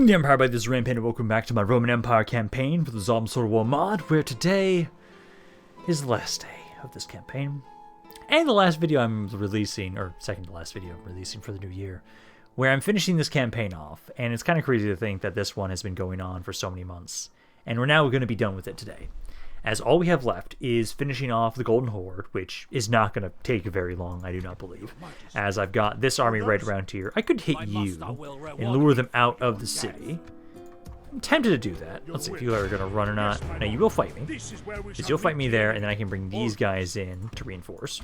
The Empire by this Rampaned, and welcome back to my Roman Empire campaign for the Tsardoms War mod, where today is the last day of this campaign. And the last video I'm releasing, or second to last video I'm releasing for the new year, where I'm finishing this campaign off. And it's kind of crazy to think that this one has been going on for so many months. And we're now going to be done with it today. As all we have left is finishing off the Golden Horde, which is not going to take very long, I do not believe. As I've got this army right around here. I could hit you and lure them out of the city. I'm tempted to do that. Let's see if you are going to run or not. Now, you will fight me. Because you'll fight me there, and then I can bring these guys in to reinforce.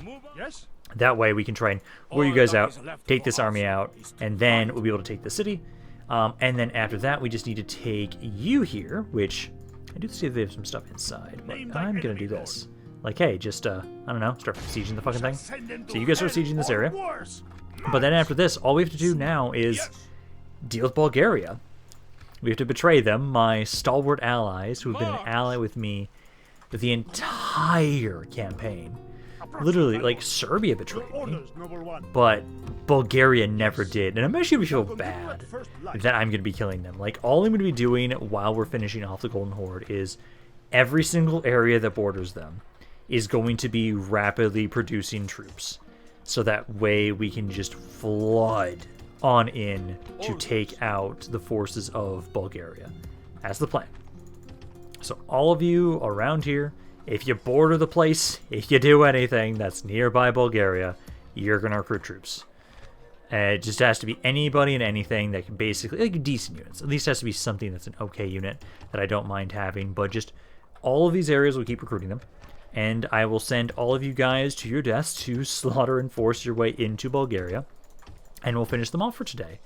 That way, we can try and lure you guys out, take this army out, and then we'll be able to take the city. And then after that, we just need to take you here, which I do see they have some stuff inside, but I'm going to do this. Like, hey, just, I don't know, start sieging the fucking thing. So you guys start sieging this area. But then after this, all we have to do now is deal with Bulgaria. We have to betray them, my stalwart allies, who have been an ally with me the entire campaign. Literally, like, Serbia betrayed me, but Bulgaria never did. And I'm actually going to feel bad that I'm going to be killing them. Like, all I'm going to be doing while we're finishing off the Golden Horde is every single area that borders them is going to be rapidly producing troops. So that way we can just flood on in to take out the forces of Bulgaria. That's the plan. So all of you around here, if you border the place, if you do anything that's nearby Bulgaria, you're going to recruit troops. It just has to be anybody and anything that can basically, like decent units. At least has to be something that's an okay unit that I don't mind having. But just all of these areas will keep recruiting them. And I will send all of you guys to your deaths to slaughter and force your way into Bulgaria. And we'll finish them off for today.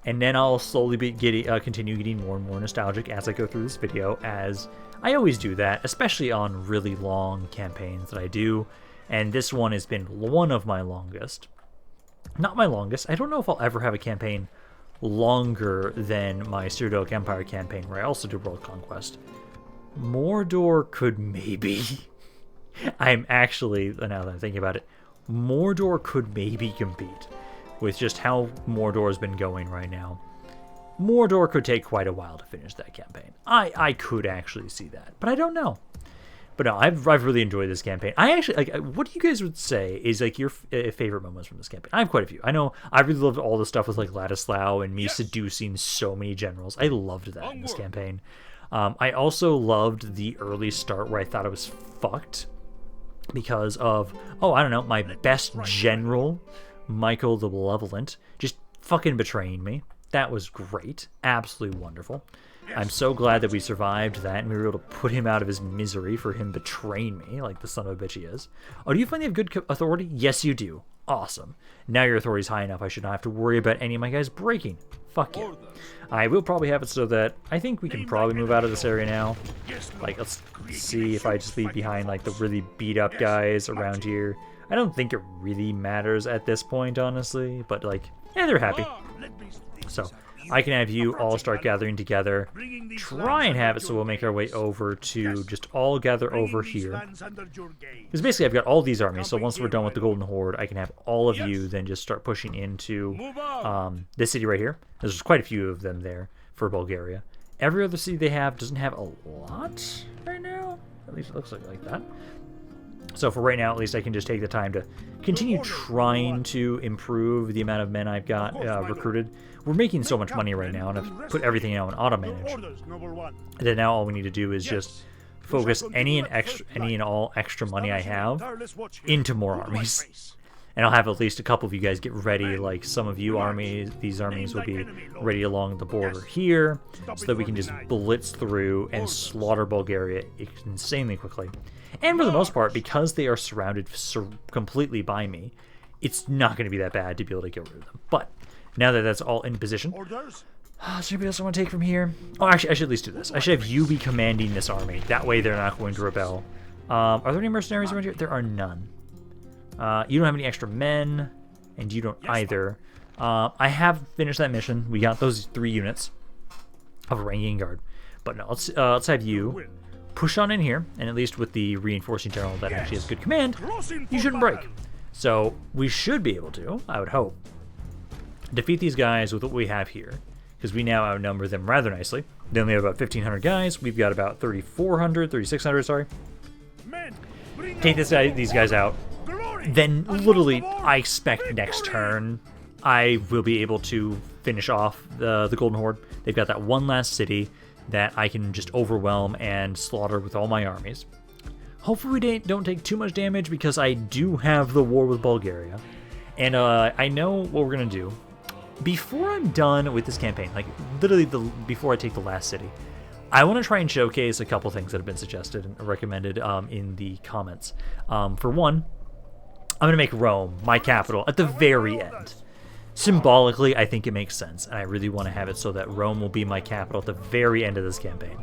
And then I'll slowly continue getting more and more nostalgic as I go through this video, as I always do that, especially on really long campaigns that I do. And this one has been one of my longest. Not my longest. I don't know if I'll ever have a campaign longer than my Tsardoms Empire campaign, where I also do World Conquest. Mordor could maybe. I'm actually, now that I'm thinking about it, Mordor could maybe compete with just how Mordor has been going right now. Mordor could take quite a while to finish that campaign. I could actually see that, but I don't know. But no, I've really enjoyed this campaign. I actually, like, what do you guys would say is, like, your favorite moments from this campaign? I have quite a few. I know I really loved all the stuff with, like, Ladislao and me seducing so many generals. I loved that in this campaign. I also loved the early start where I thought it was fucked because of, I don't know, my best general, Michael the Malevolent, just fucking betraying me. That was great. Absolutely wonderful. I'm so glad that we survived that and we were able to put him out of his misery for him betraying me like the son of a bitch he is. Oh, do you find they have good authority? Yes, you do. Awesome. Now your authority's high enough I should not have to worry about any of my guys breaking. Fuck yeah. I will probably have it so that I think we can probably move out of this area now. Like, let's see if I just leave behind, like, the really beat up guys around here. I don't think it really matters at this point, honestly, but, like, yeah, they're happy. So I can have you all start gathering together, try and have it so we'll make our way over to just all gather over here. Because basically I've got all these armies, so once we're done with the Golden Horde, I can have all of you then just start pushing into this city right here. There's quite a few of them there for Bulgaria. Every other city they have doesn't have a lot right now. At least it looks like that. So for right now, at least I can just take the time to continue trying to improve the amount of men I've got recruited. We're making so much money right now, and I've put everything now in auto-manage. And then now all we need to do is just focus any and all extra money I have into more armies. And I'll have at least a couple of you guys get ready, like some of you these armies will be ready along the border here, so that we can just blitz through and slaughter Bulgaria insanely quickly. And for the most part, because they are surrounded completely by me, it's not going to be that bad to be able to get rid of them. But now that that's all in position, is there anybody else I want to take from here? Oh, actually, I should at least do this. I should have you be commanding this army. That way they're not going to rebel. Are there any mercenaries around here? There are none. You don't have any extra men, and you don't either. I have finished that mission. We got those 3 units of a ranking guard. But no, let's have you push on in here, and at least with the reinforcing general that actually has good command, you shouldn't break. So we should be able to, I would hope, defeat these guys with what we have here. because we now outnumber them rather nicely. They only have about 1,500 guys. We've got about 3,400, 3,600, sorry. Take these guys out. Then, literally, I expect next turn, I will be able to finish off the Golden Horde. They've got that one last city that I can just overwhelm and slaughter with all my armies. Hopefully we don't take too much damage, because I do have the war with Bulgaria. And I know what we're going to do. Before I'm done with this campaign, like literally before I take the last city, I want to try and showcase a couple things that have been suggested and recommended in the comments. For one, I'm going to make Rome my capital at the very end. Symbolically, I think it makes sense, and I really want to have it so that Rome will be my capital at the very end of this campaign.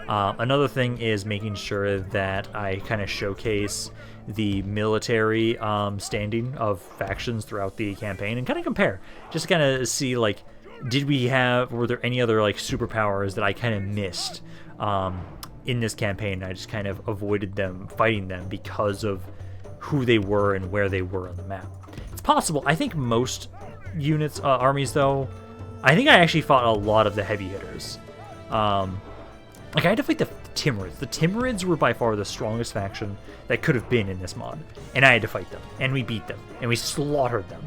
Another thing is making sure that I kind of showcase the military standing of factions throughout the campaign and kind of compare, just to kind of see, like, were there any other, like, superpowers that I kind of missed in this campaign? I just kind of avoided fighting them because of who they were and where they were on the map. It's possible. I think most units, armies, though, I think I actually fought a lot of the heavy hitters. Like, I had to fight the Timurids. The Timurids were by far the strongest faction that could have been in this mod. And I had to fight them. And we beat them. And we slaughtered them.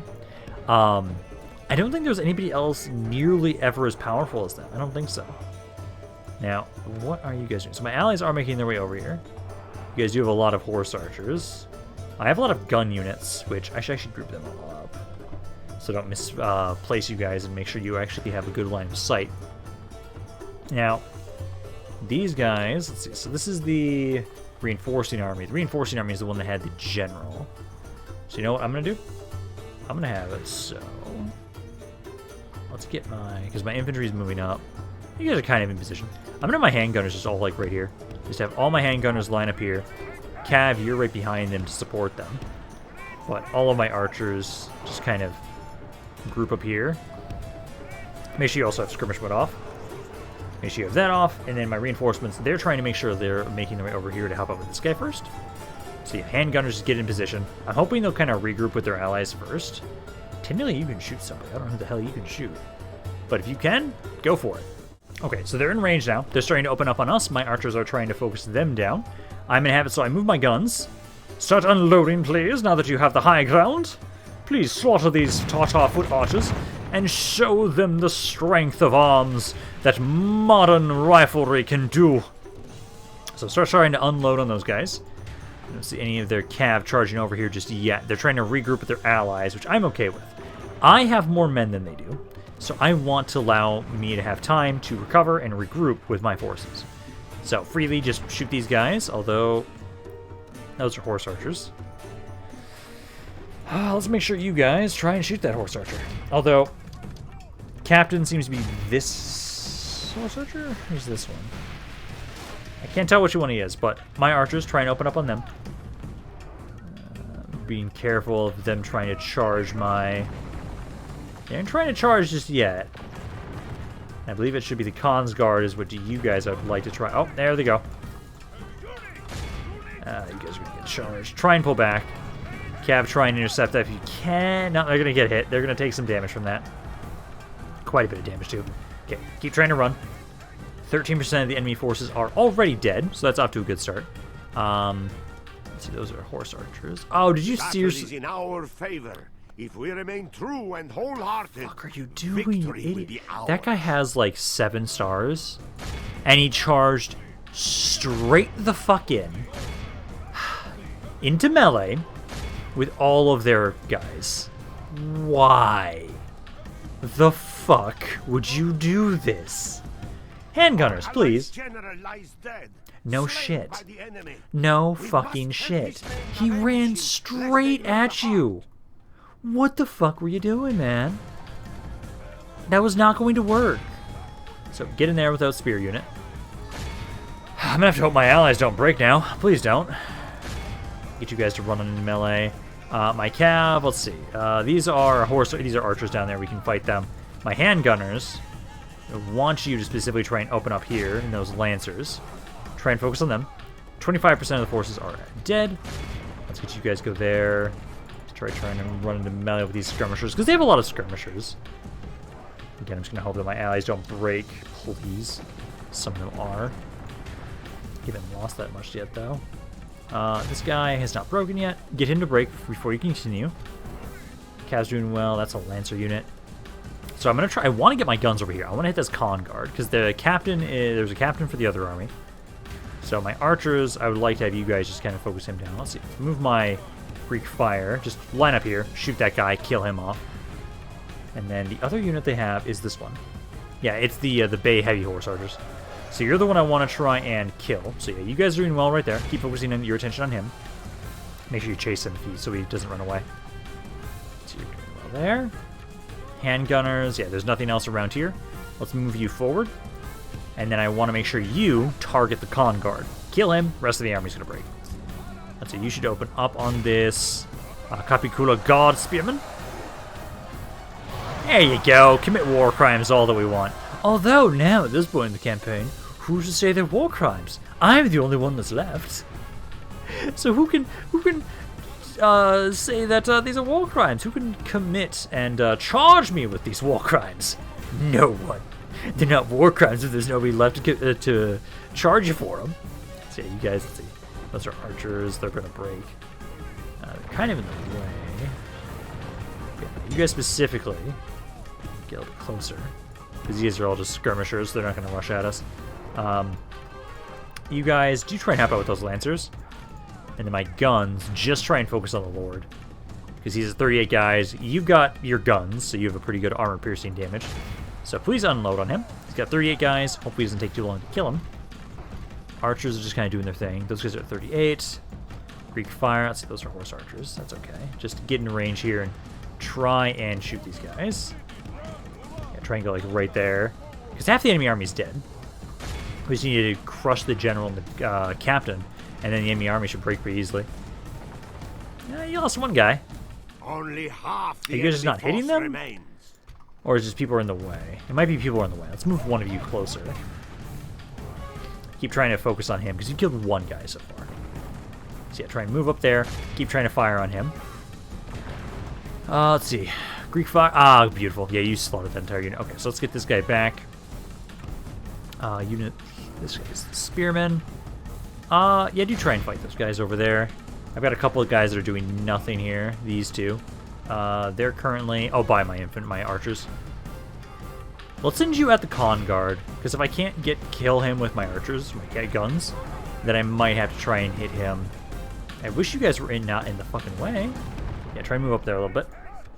I don't think there's anybody else nearly ever as powerful as them. I don't think so. Now, what are you guys doing? So my allies are making their way over here. You guys do have a lot of horse archers. I have a lot of gun units, which I should actually group them all up. So don't misplace you guys and make sure you actually have a good line of sight. Now, these guys, let's see, so this is the reinforcing army. The reinforcing army is the one that had the general. So you know what I'm going to do? I'm going to have it so... Let's get because my infantry is moving up. You guys are kind of in position. I'm going to have my handgunners just all like right here. Just have all my handgunners line up here. Cav, you're right behind them to support them. But all of my archers just kind of group up here. Make sure you also have skirmish mode off. Make sure you have that off, and then my reinforcements, they're trying to make sure they're making their way over here to help out with this guy first. So yeah, handgunners just get in position. I'm hoping they'll kind of regroup with their allies first. Technically, you can shoot somebody. I don't know who the hell you can shoot. But if you can, go for it. Okay, so they're in range now. They're starting to open up on us. My archers are trying to focus them down. I'm going to have it so I move my guns. Start unloading, please, now that you have the high ground. Please slaughter these Tartar foot archers and show them the strength of arms that modern riflery can do. So start trying to unload on those guys. I don't see any of their cav charging over here just yet. They're trying to regroup with their allies, which I'm okay with. I have more men than they do, so I want to allow me to have time to recover and regroup with my forces. So freely just shoot these guys, although those are horse archers. Let's make sure you guys try and shoot that horse archer. Although, captain seems to be this horse archer? Who's this one? I can't tell which one he is, but my archers try and open up on them. Being careful of them trying to charge my... They aren't trying to charge just yet. I believe it should be the Khan's Guard is what you guys would like to try. Oh, there they go. You guys are going to get charged. Try and pull back. Cav, try and intercept that if you can. No, they're going to get hit. They're going to take some damage from that. Quite a bit of damage, too. Okay, keep trying to run. 13% of the enemy forces are already dead, so that's off to a good start. Let's see, those are horse archers. Oh, did you seriously... Is in our favor. If we remain true and wholehearted, what the fuck are you doing, you idiot? That guy has like 7 stars, and he charged straight the fuck into melee with all of their guys. Why the fuck would you do this? Handgunners, please. No shit. No fucking shit. He ran straight at you. What the fuck were you doing, man? That was not going to work. So get in there without spear unit. I'm gonna have to hope my allies don't break now. Please don't. Get you guys to run into melee. My cav, let's see. These are archers down there. We can fight them. My handgunners, I want you to specifically try and open up here in those lancers. Try and focus on them. 25% of the forces are dead. Let's get you guys go there. Try trying to run into melee with these skirmishers, because they have a lot of skirmishers. Again, I'm just going to hope that my allies don't break, please. Some of them are. Haven't lost that much yet, though. This guy has not broken yet. Get him to break before you continue. Cav's doing well. That's a Lancer unit. So I'm going to try... I want to get my guns over here. I want to hit this Con Guard, because the captain is... There's a captain for the other army. So my archers, I would like to have you guys just kind of focus him down. Let's see. Move my Greek Fire. Just line up here. Shoot that guy. Kill him off. And then the other unit they have is this one. Yeah, it's the Bay Heavy Horse Archers. So you're the one I want to try and kill. So yeah, you guys are doing well right there. Keep focusing on your attention on him. Make sure you chase him so he doesn't run away. So you're doing well there. Handgunners. Yeah, there's nothing else around here. Let's move you forward. And then I want to make sure you target the Con Guard. Kill him. Rest of the army's going to break. Let's see. You should open up on this Capicula God Spearman. There you go. Commit war crimes all that we want. Although now, at this point in the campaign, who's to say they're war crimes? I'm the only one that's left. So who can say that these are war crimes? Who can commit and charge me with these war crimes? No one. They're not war crimes if there's nobody left to charge you for them. So yeah, you guys, let's see. Those are archers. They're going to break. They're kind of in the way. Yeah, you guys specifically get a little bit closer. Because these are all just skirmishers. They're not going to rush at us. You guys do try and help out with those Lancers. And then my guns, just try and focus on the Lord. Because he's 38 guys. You've got your guns, so you have a pretty good armor-piercing damage. So please unload on him. He's got 38 guys. Hopefully it doesn't take too long to kill him. Archers are just kind of doing their thing. Those guys are at 38. Greek Fire. Let's see, those are horse archers. That's okay. Just get in range here and try and shoot these guys. Yeah, try and go like right there. Because half the enemy army is dead. We just need to crush the general and the captain. And then the enemy army should break pretty easily. You lost one guy. Only half the Are you guys just not hitting them? Remains. Or is just people are in the way? It might be people are in the way. Let's move one of you closer. Keep trying to focus on him, because you killed one guy so far. So yeah, try and move up there. Keep trying to fire on him. Let's see. Greek Fire. Ah, beautiful. Yeah, you slaughtered that entire unit. Okay, so let's get this guy back. Unit. This guy's the Spearman. Yeah, do try and fight those guys over there. I've got a couple of guys that are doing nothing here. These two. They're currently... Oh, by my archers. Let's send you at the Con Guard, because if I can't kill him with my archers, my guns, then I might have to try and hit him. I wish you guys were not in the fucking way. Yeah, try and move up there a little bit.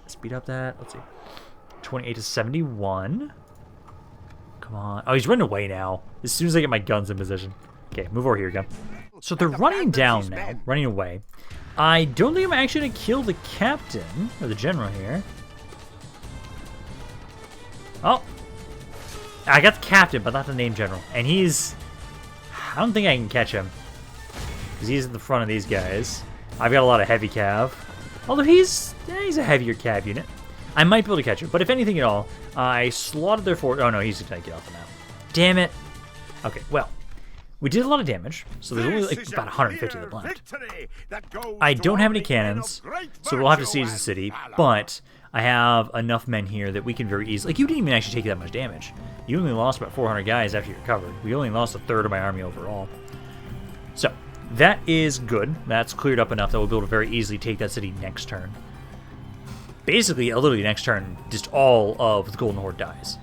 Speed up that. Let's see. 28 to 71. Come on. Oh, he's running away now. As soon as I get my guns in position. Okay, move over here again. So they're running down now, running away. I don't think I'm actually going to kill the captain, or the general here. Oh. I got the captain, but not the name general. And he's... I don't think I can catch him. Because he's in the front of these guys. I've got a lot of heavy cav. Although he's a heavier cav unit. I might be able to catch him. But if anything at all, I slaughtered their fort. Oh no, he's going to get off the map. Damn it. Okay, well. We did a lot of damage, so there's only like about 150 of them left. I don't have any cannons, so we'll have to siege the city, but I have enough men here that we can very easily... Like, you didn't even actually take that much damage. You only lost about 400 guys after you recovered. We only lost a third of my army overall. So, that is good. That's cleared up enough that we'll be able to very easily take that city next turn. Basically, literally next turn, just all of the Golden Horde dies.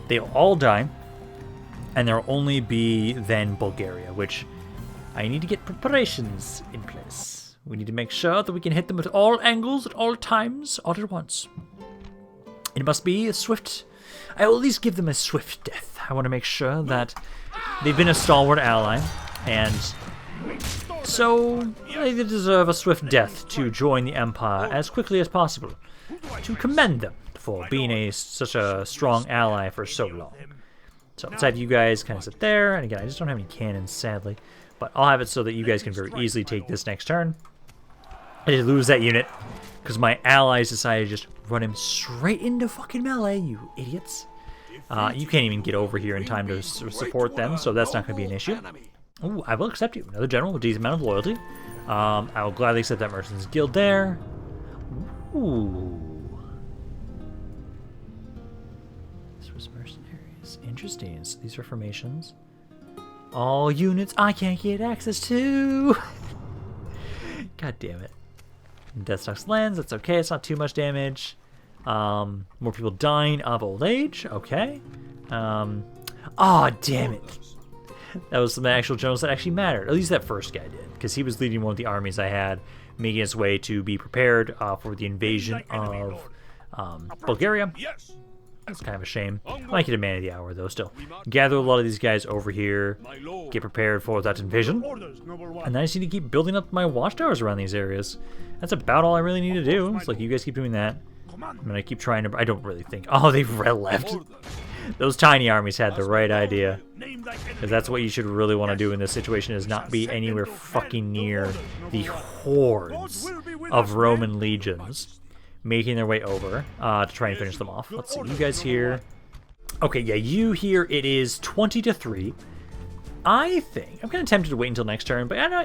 They'll all die. And there'll only be then Bulgaria, which I need to get preparations in place. We need to make sure that we can hit them at all angles, at all times, all at once. It must be a swift... I will at least give them a swift death. I want to make sure that they've been a stalwart ally, and so they deserve a swift death to join the Empire as quickly as possible. To commend them for being such a strong ally for so long. So let's have you guys kind of sit there. And again, I just don't have any cannons, sadly. But I'll have it so that you guys can very easily take this next turn. I did lose that unit because my allies decided to just run him straight into fucking melee, you idiots. You can't even get over here in time to support them, so that's not going to be an issue. Ooh, I will accept you. Another general with a decent amount of loyalty. I will gladly accept that Merchant's Guild there. Ooh. interesting. So these are formations. All units I can't get access to. God damn it. Deathstock's lens, that's okay, it's not too much damage. More people dying of old age, okay. Aw, damn it. That was some actual generals that actually mattered. At least that first guy did, because he was leading one of the armies I had, making its way to be prepared for the invasion of Bulgaria. That's kind of a shame. I might get a man of the hour, though, still. Gather a lot of these guys over here, get prepared for that invasion, and then I just need to keep building up my watchtowers around these areas. That's about all I really need to do. It's like, you guys keep doing that. I'm gonna keep trying to... I don't really think... Oh, they've left. Those tiny armies had the right idea. Because that's what you should really want to do in this situation, is not be anywhere fucking near the hordes of Roman legions making their way over to try and finish them off. Let's see, you guys here. Okay, yeah, you here, it is 20-3. I think, I'm kind of tempted to wait until next turn, but I know,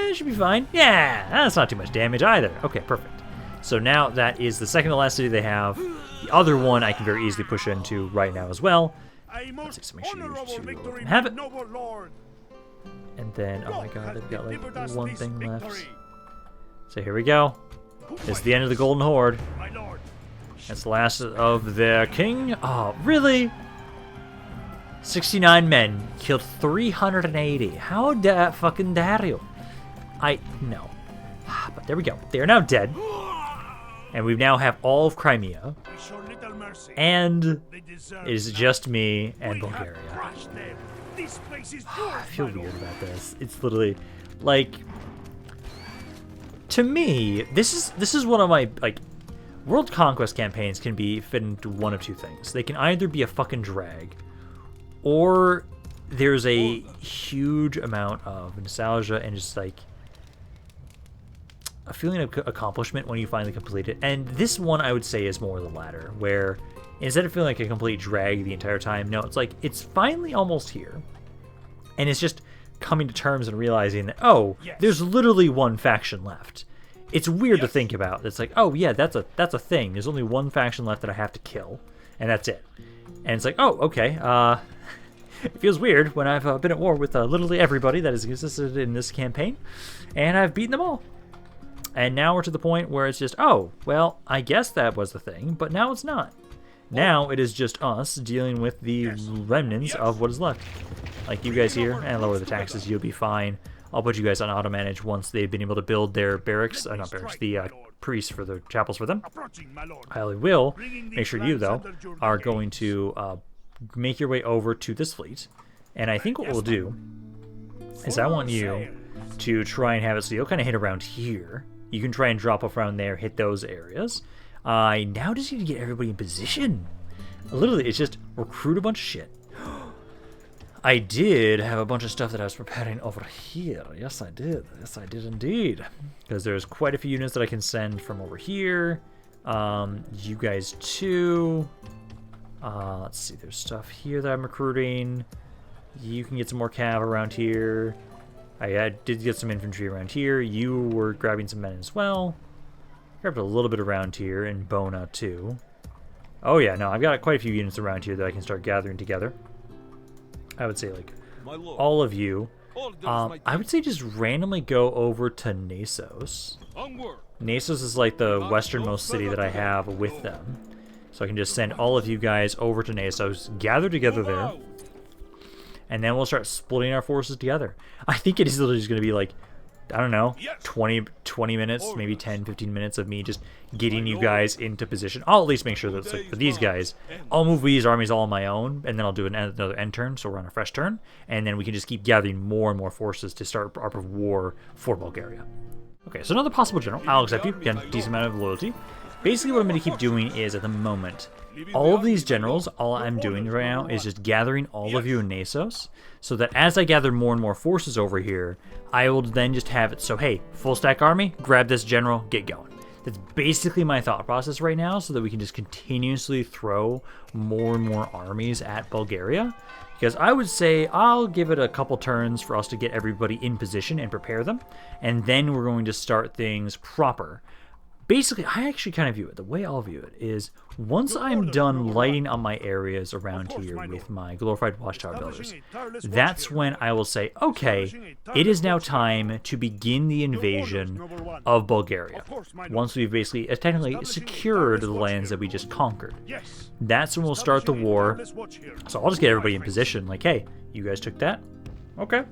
it should be fine. Yeah, that's not too much damage either. Okay, perfect. So now that is the second to last city they have. The other one I can very easily push into right now as well. Let's see, so make sure you have it. And then, oh my god, they've got like one thing left. So here we go. This is the end of the Golden Horde. That's the last of their king. Oh, really? 69 men killed 380. How fucking dare you? No. But there we go. They are now dead. And we now have all of Crimea. And it is just me and Bulgaria. I feel weird about this. It's literally like, to me, this is one of my, like, world conquest campaigns can be fit into one of two things. They can either be a fucking drag, or there's a huge amount of nostalgia and just like a feeling of accomplishment when you finally complete it. And this one I would say is more the latter, where instead of feeling like a complete drag the entire time, no, it's like it's finally almost here. And it's just coming to terms and realizing that, oh, there's literally one faction left. It's weird to think about. It's like, oh yeah, that's a thing. There's only one faction left that I have to kill, and that's it. And it's like, oh, okay. It feels weird when I've been at war with literally everybody that has existed in this campaign, and I've beaten them all. And now we're to the point where it's just, oh, well, I guess that was the thing, but now it's not. Now it is just us dealing with the remnants of what is left. Like you guys here, and lower the taxes, you'll be fine. I'll put you guys on auto-manage once they've been able to build their barracks, not barracks, the priests for the chapels for them. I will make sure you, though, are going to make your way over to this fleet. And I think what we'll do is I want you to try and have it so you'll kind of hit around here. You can try and drop off around there, hit those areas. I now just need to get everybody in position. Literally, it's just recruit a bunch of shit. I did have a bunch of stuff that I was preparing over here. Yes, I did. Yes, I did indeed. Because there's quite a few units that I can send from over here. You guys too. Let's see, there's stuff here that I'm recruiting. You can get some more cav around here. I did get some infantry around here. You were grabbing some men as well. Grabbed a little bit around here, and Bona too. Oh yeah, no, I've got quite a few units around here that I can start gathering together. I would say, like, all of you. I would say just randomly go over to Nasos. Nasos is like the westernmost city that I have with them. So I can just send all of you guys over to Nasos, gather together there, and then we'll start splitting our forces together. I think it is literally just going to be like, I don't know, 20 minutes, maybe 10, 15 minutes of me just getting you guys into position. I'll at least make sure that it's like, for these guys, I'll move these armies all on my own, and then I'll do another end turn, so we're on a fresh turn, and then we can just keep gathering more and more forces to start our war for Bulgaria. Okay, so another possible general, I'll accept you, again, decent amount of loyalty. Basically what I'm going to keep doing is, at the moment, all of these generals, all I'm doing right now is just gathering all of you in Nasos, so that as I gather more and more forces over here, I will then just have it so, hey, full stack army, grab this general, get going. That's basically my thought process right now, so that we can just continuously throw more and more armies at Bulgaria. Because I would say I'll give it a couple turns for us to get everybody in position and prepare them, and then we're going to start things proper. basically, I actually kind of view it, the way I'll view it is, once I'm done lighting on my areas around here with my glorified watchtower builders, that's when I will say, okay, it is now time to begin the invasion of Bulgaria. Once we've basically technically secured the lands that we just conquered. That's when we'll start the war. So I'll just get everybody in position, like, hey, you guys took that? Okay.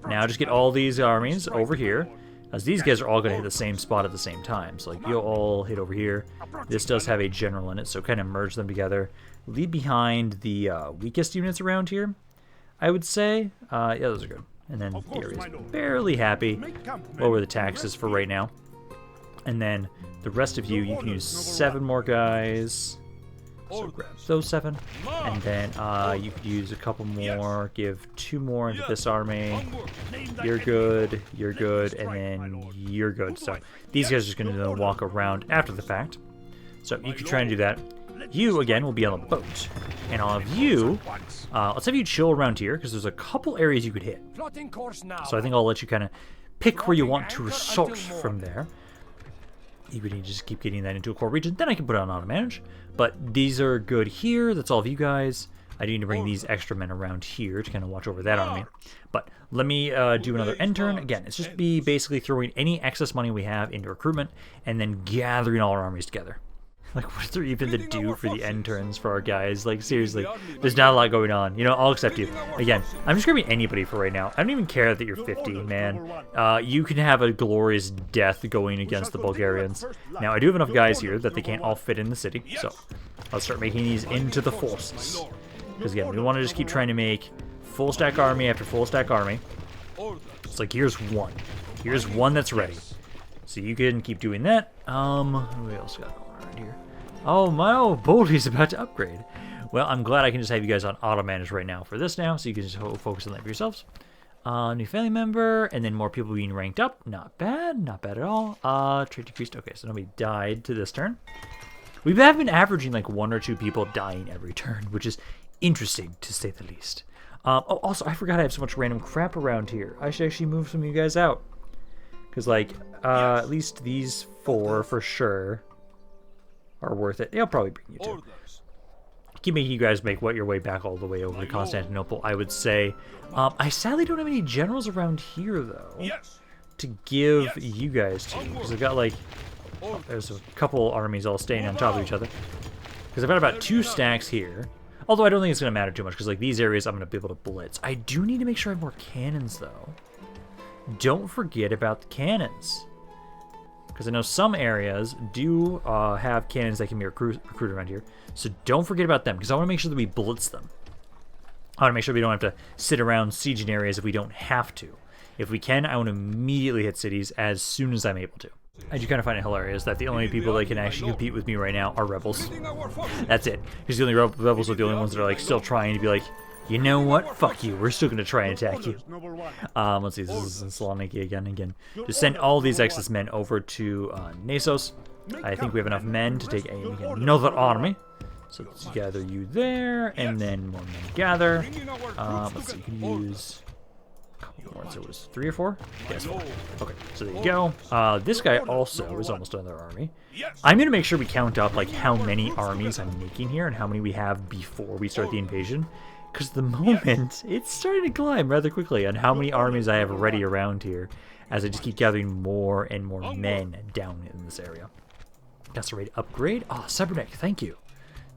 Now just get all these armies over here. As these guys are all going to hit the same spot at the same time. So, like, you'll all hit over here. This does have a general in it, so kind of merge them together. Leave behind the weakest units around here, I would say. Yeah, those are good. And then the area's barely happy. Lower the taxes for right now. And then the rest of you, you can use 7 more guys. So grab those 7. And then you could use a couple more. Give 2 more into this army. You're good, and then you're good. So these guys are just going to walk around after the fact. So you could try and do that. You, again, will be on the boat. And all of you, let's have you chill around here, because there's a couple areas you could hit. So I think I'll let you kind of pick where you want to assault from there. You would need to just keep getting that into a core region. Then I can put it on auto-manage. But these are good here. That's all of you guys. I do need to bring these extra men around here to kind of watch over that army. But let me do another end turn. Again, it's just be basically throwing any excess money we have into recruitment and then gathering all our armies together. Like, what is there even to do for the end turns for our guys? Like, seriously, there's not a lot going on. You know, I'll accept you. Again, I'm just grabbing anybody for right now. I don't even care that you're 50, man. You can have a glorious death going against the Bulgarians. Now, I do have enough guys here that they can't all fit in the city, so I'll start making these into the forces. Because, again, we want to just keep trying to make full stack army after full stack army. It's like, here's one. Here's one that's ready. So you can keep doing that. What else got going around here? Oh, my Boldy's about to upgrade. Well, I'm glad I can just have you guys on auto-manage right now for this now, so you can just focus on that for yourselves. New family member, and then more people being ranked up. Not bad, not bad at all. Trade decreased. Okay, so nobody died to this turn. We have been averaging like 1 or 2 people dying every turn, which is interesting to say the least. Oh, also, I forgot I have so much random crap around here. I should actually move some of you guys out. Because, like, at least these 4 for sure are worth it. They'll probably bring you 2. Keep making you guys make your way back all the way over to Constantinople, I would say. I sadly don't have any generals around here, though, to give you guys to. Because I've got, like, there's a couple armies all staying on top of each other. Because I've got about 2 stacks here. Although I don't think it's going to matter too much, because, like, these areas I'm going to be able to blitz. I do need to make sure I have more cannons, though. Don't forget about the cannons. Because I know some areas do have cannons that can be recruited around here. So don't forget about them, because I want to make sure that we blitz them. I want to make sure we don't have to sit around sieging areas if we don't have to. If we can, I want to immediately hit cities as soon as I'm able to. I do kind of find it hilarious that the only people that can actually compete with me right now are rebels. That's it. Because the only rebels are the only ones that are like still trying to be like, you know what? Fuck you. We're still going to try and attack you. Let's see. This is in Saloniki again. Just send all these excess men over to Nasos. I think we have enough men to take another army. So let's gather you there, and then more men gather. Let's see. You can use a couple more. So it was 3 or 4? Yes, 4. Okay, so there you go. This guy also is almost another army. I'm going to make sure we count up like how many armies I'm making here and how many we have before we start the invasion. Because the moment, it's starting to climb rather quickly on how many armies I have ready around here as I just keep gathering more and more men down in this area. That's a ready upgrade. Oh, Cybernetic, thank you.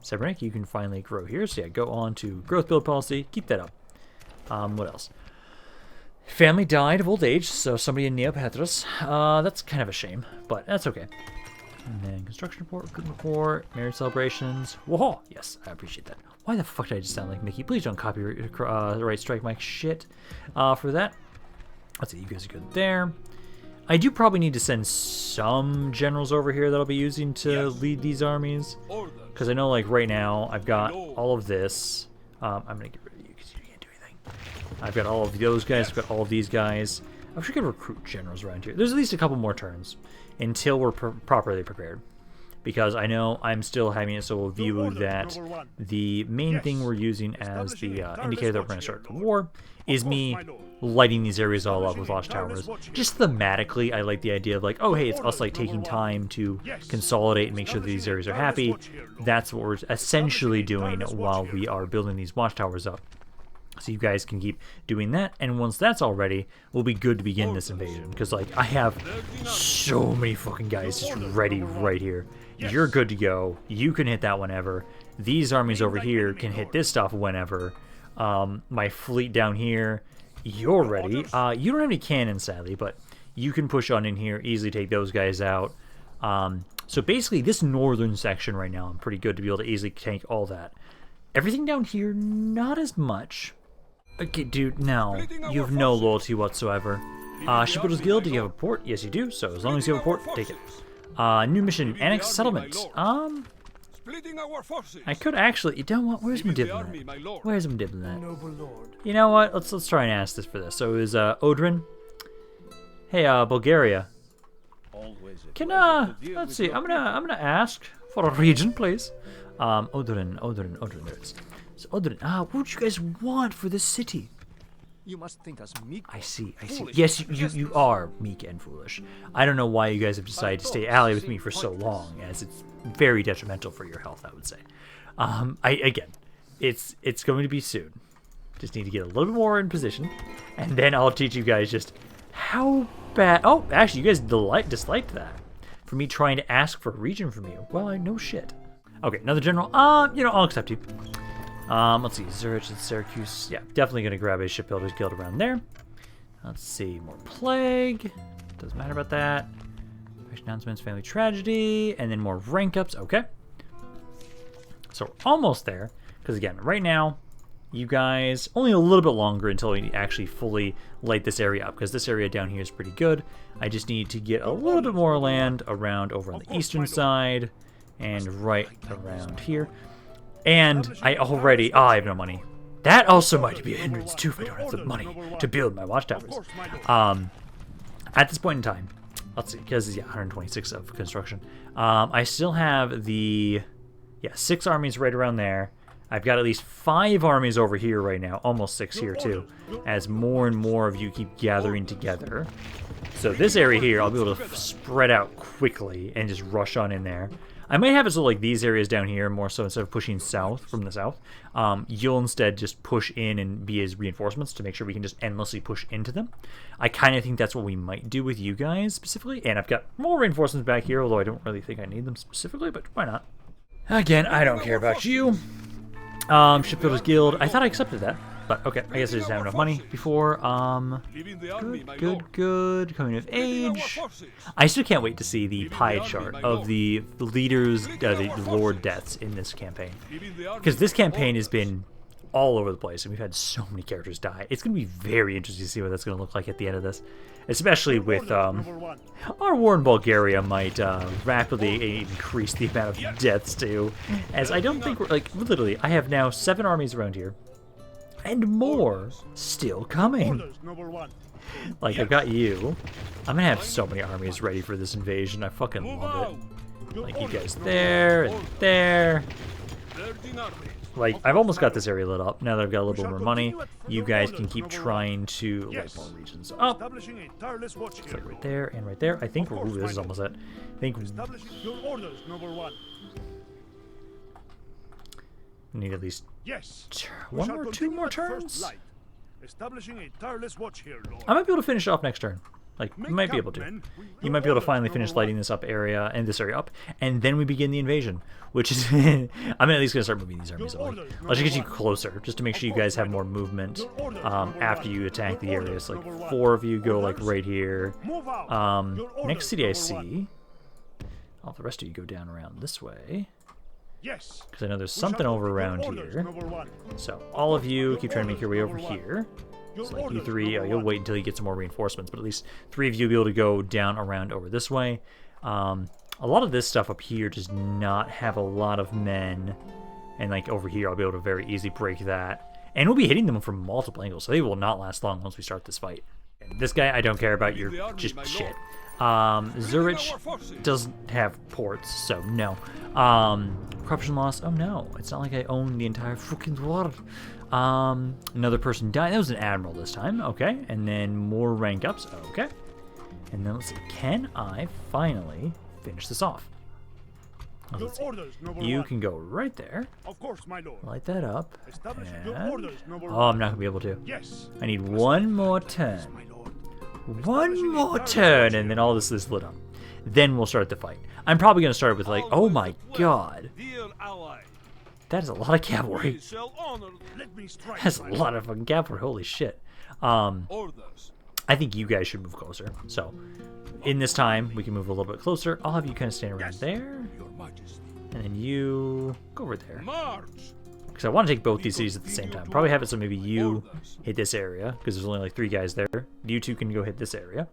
Cybernetic, you can finally grow here. So yeah, go on to growth build policy. Keep that up. What else? Family died of old age, so somebody in Neopatros. That's kind of a shame, but that's okay. And then construction report, recruitment report, marriage celebrations. Whoa, yes, I appreciate that. Why the fuck did I just sound like Mickey? Please don't copyright strike my shit for that. Let's see, you guys are good there. I do probably need to send some generals over here that I'll be using to lead these armies. Because I know, like, right now, I've got all of this. I'm going to get rid of you because you can't do anything. I've got all of those guys. I've got all of these guys. I wish I could recruit generals around here. There's at least a couple more turns until we're properly prepared. because I know I'm still having it so view that the main thing we're using as the indicator that we're going to start the war is me lighting these areas all up with watchtowers. Just thematically, I like the idea of like, oh hey, it's us like taking time to consolidate and make sure that these areas are happy. That's what we're essentially doing while we are building these watchtowers up. So you guys can keep doing that, and once that's all ready, we'll be good to begin this invasion. Because, like, I have so many fucking guys just ready right here. You're good to go. You can hit that whenever. These armies over here can hit this stuff whenever. My fleet down here, you're ready. You don't have any cannons, sadly, but you can push on in here, easily take those guys out. So basically, this northern section right now, I'm pretty good to be able to easily tank all that. Everything down here, not as much. Okay, dude, no. You have no loyalty whatsoever. Shipbuilders Guild, do you have a port? Yes, you do. So as long as you have a port, take it. New mission, annex settlement. I could actually. You know what? Where's Mandibulin? Where's Mandibulin? You know what? Let's try and ask this for this. So is Odrin? Hey, Bulgaria. Can let's see. I'm gonna ask for a region, please. Odrin. There it is. So Odrin, what would you guys want for this city? You must think us meek. I see. Yes, you are meek and foolish. I don't know why you guys have decided to stay ally with me for so long, as it's very detrimental for your health, I would say. Again, it's going to be soon. Just need to get a little bit more in position, and then I'll teach you guys just how bad. Oh, actually, you guys disliked that for me trying to ask for a region from you. Well, no shit. Okay, another general. I'll accept you. Let's see, Zurich and Syracuse. Yeah, definitely going to grab a shipbuilders guild around there. Let's see, more plague. Doesn't matter about that. Announcements, family tragedy, and then more rank ups. Okay. So we're almost there. Because again, right now, you guys, only a little bit longer until we actually fully light this area up. Because this area down here is pretty good. I just need to get a little bit more land around over on the eastern side. And right around here. And I have no money. That also might be a hindrance too if I don't have the money to build my watchtowers. At this point in time, let's see, because 126 of construction. I still have the 6 armies right around there. I've got at least 5 armies over here right now, almost 6 here too, as more and more of you keep gathering together. So this area here, I'll be able to spread out quickly and just rush on in there. I might have it so like these areas down here, more so instead of pushing south from the south, you'll instead just push in and be as reinforcements to make sure we can just endlessly push into them. I kind of think that's what we might do with you guys specifically, and I've got more reinforcements back here, although I don't really think I need them specifically, but why not? Again, I don't care about you. Shipbuilders Guild, I thought I accepted that, but okay, I guess I just didn't have enough money before. Good. Coming of age. I still can't wait to see the pie chart of the leaders, the lord deaths in this campaign. Because this campaign has been all over the place, and we've had so many characters die. It's going to be very interesting to see what that's going to look like at the end of this. Especially with, our war in Bulgaria might rapidly increase the amount of deaths too. As I don't think we're, like, literally, I have now 7 armies around here. And more still coming. Like, I've got you. I'm gonna have so many armies ready for this invasion. I fucking love it. Like, you guys there and there. Like, I've almost got this area lit up. Now that I've got a little bit more money, you guys can keep trying to light more regions up. It's like right there and right there. I think ooh, this is almost it. I think we need at least 2 more turns. I might be able to finish off next turn. Like, you might be able to. You might be able to finally finish lighting this up area and this area up, and then we begin the invasion. Which is, I'm at least gonna start moving these armies away. Let's just get you closer, just to make sure you guys have more movement after you attack the areas. Like 4 of you go like right here. Next city I see. All the rest of you go down around this way. Yes. Because I know there's something over around here. So all of you keep trying to make your way over here. So like you 3, you'll wait until you get some more reinforcements, but at least 3 of you will be able to go down around over this way. A lot of this stuff up here does not have a lot of men, and like over here I'll be able to very easily break that. And we'll be hitting them from multiple angles, so they will not last long once we start this fight. This guy, I don't care about. You're just shit. Zurich doesn't have ports, so no. Corruption loss. Oh no, it's not like I own the entire fucking world. Another person died. That was an admiral this time. Okay, and then more rank ups. Okay, and then let's see. Can I finally finish this off? Let's see. You can go right there. Of course, my lord. Light that up. Your And... orders, noble Oh, I'm not gonna be able to. Yes. I need one more turn. One more turn, and then all this is lit up. Then we'll start the fight. I'm probably gonna start with like, oh my god, that is a lot of cavalry. That's a lot of fucking cavalry. Holy shit. I think you guys should move closer. So, in this time, we can move a little bit closer. I'll have you kind of stand around there, and then you go over there. Because I want to take both these cities at the same time. Probably have it so maybe you hit this area, because there's only like 3 guys there. You 2 can go hit this area.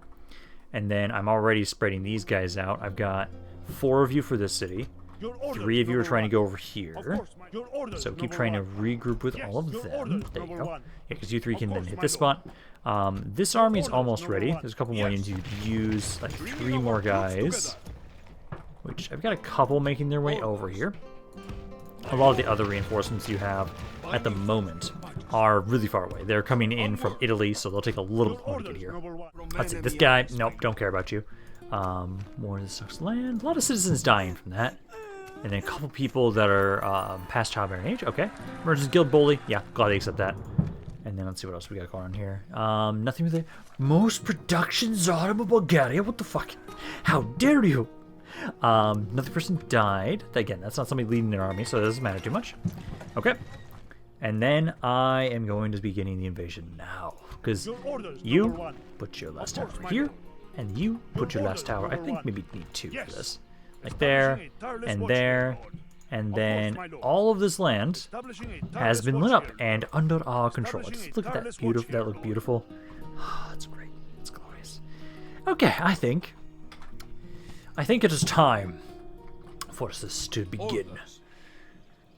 And then I'm already spreading these guys out. I've got 4 of you for this city. 3 of you are trying to go over here. So keep trying to regroup with all of them. There you go. Yeah, because you 3 can then hit this spot. This army is almost ready. There's a couple more units you could use, like 3 more guys. Which I've got a couple making their way over here. A lot of the other reinforcements you have at the moment are really far away. They're coming in from Italy, so they'll take a little bit more to get here. Let's see, this guy, nope, don't care about you. More of this sucks land. A lot of citizens dying from that. And then a couple people that are past childbearing age. Okay. Emergence Guild Bully. Yeah, glad they accept that. And then let's see what else we got going on here. Nothing really. Most production Tsardoms of Bulgaria? What the fuck? How dare you? Another person died. Again, that's not somebody leading their army, so it doesn't matter too much. Okay. And then I am going to be beginning the invasion now. Because you put your last tower here, and you put your last tower. I think maybe need 2 for this. Like there, and there, and then all of this land has been lit up and under our control. Just look at that beautiful. That looked beautiful. Oh, it's great. It's glorious. Okay, I think it is time for this to begin.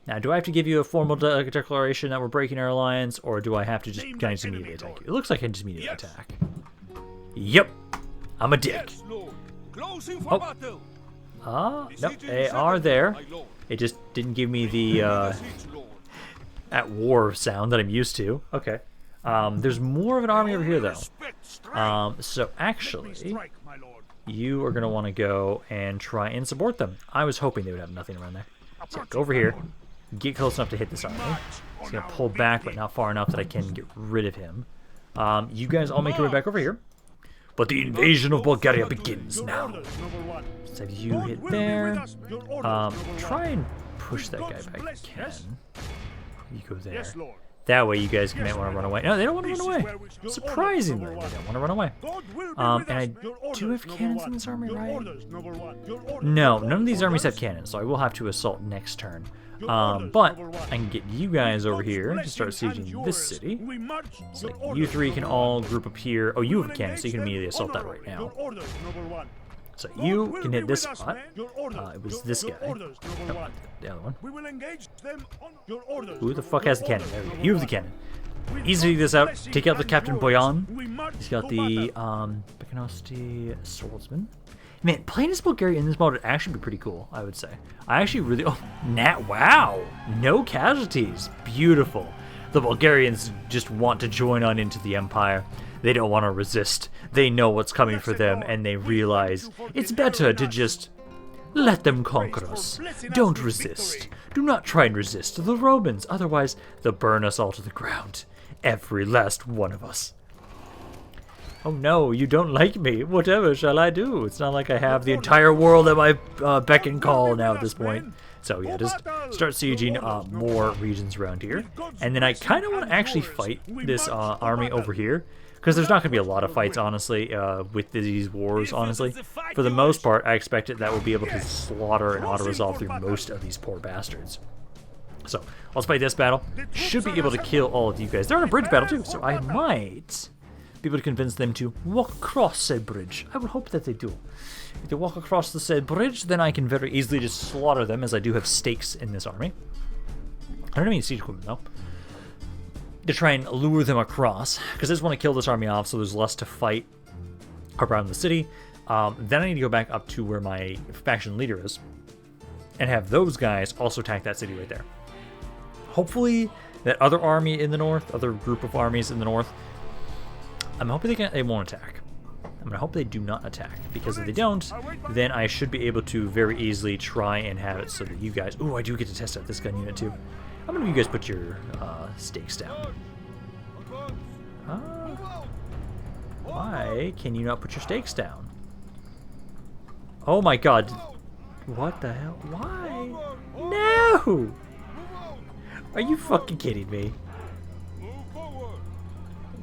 Now, do I have to give you a formal declaration that we're breaking our alliance, or do I have to just kind of immediately attack you? It looks like I can just immediately attack. Yep, I'm a dick. Oh, nope, they are there. It just didn't give me the at war sound that I'm used to. Okay. There's more of an army over here, though. So actually, you are going to want to go and try and support them. I was hoping they would have nothing around there. So go over here. Get close enough to hit this army. He's going to pull back, but not far enough that I can get rid of him. You guys all make your way back over here. But the invasion of Bulgaria begins now. Let's have you hit there. Try and push that guy back if you can. You go there. That way you guys might want to run away. No, they don't want to run away. Surprisingly, they don't want to run away. And I do have cannons in this army, right? No, none of these armies have cannons, so I will have to assault next turn. But I can get you guys over here to start sieging this city. So you 3 can all group up here. Oh, you have a cannon, so you can immediately assault that right now. So you can hit this spot. It was this guy. No, the other one. Who the fuck has the cannon? There we go. You have the cannon. Easily this out. Take out the Captain Boyan. He's got the Bekanosti swordsman. Man, playing as Bulgaria in this mode would actually be pretty cool, I would say. I actually really... Oh, wow! No casualties. Beautiful. The Bulgarians just want to join on into the Empire. They don't want to resist. They know what's coming for them, and they realize it's better to just let them conquer us. Don't resist. Do not try and resist the Romans, otherwise they'll burn us all to the ground. Every last one of us. Oh no, you don't like me. Whatever shall I do? It's not like I have the entire world at my beck and call now at this point. So yeah, just start sieging more regions around here. And then I kind of want to actually fight this army over here. Because there's not going to be a lot of fights, honestly, with these wars, honestly. For the most part, I expect that we'll be able to slaughter and auto-resolve through most of these poor bastards. So, let's fight this battle. Should be able to kill all of you guys. They're on a bridge battle, too, so I might be able to convince them to walk across said bridge. I would hope that they do. If they walk across the said bridge, then I can very easily just slaughter them, as I do have stakes in this army. I don't have any siege equipment, though. to try and lure them across, because I just want to kill this army off so there's less to fight around the city. Then I need to go back up to where my faction leader is and have those guys also attack that city right there. Hopefully that other army in the north, other group of armies in the north, I'm hoping they won't attack. I'm going to hope they do not attack, because if they don't, then I should be able to very easily try and have it so that you guys... Ooh, I do get to test out this gun unit too. I'm going to have you guys put your stakes down. Why can you not put your stakes down? Oh my god. What the hell? Why? No! Are you fucking kidding me?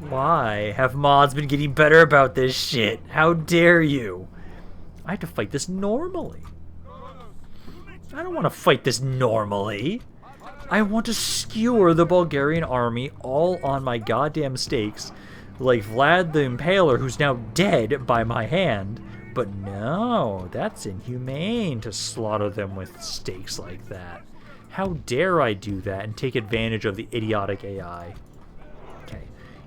Why have mods been getting better about this shit? How dare you? I have to fight this normally. I don't want to fight this normally. I want to skewer the Bulgarian army all on my goddamn stakes, like Vlad the Impaler, who's now dead by my hand. But no, that's inhumane to slaughter them with stakes like that. How dare I do that and take advantage of the idiotic AI? Okay,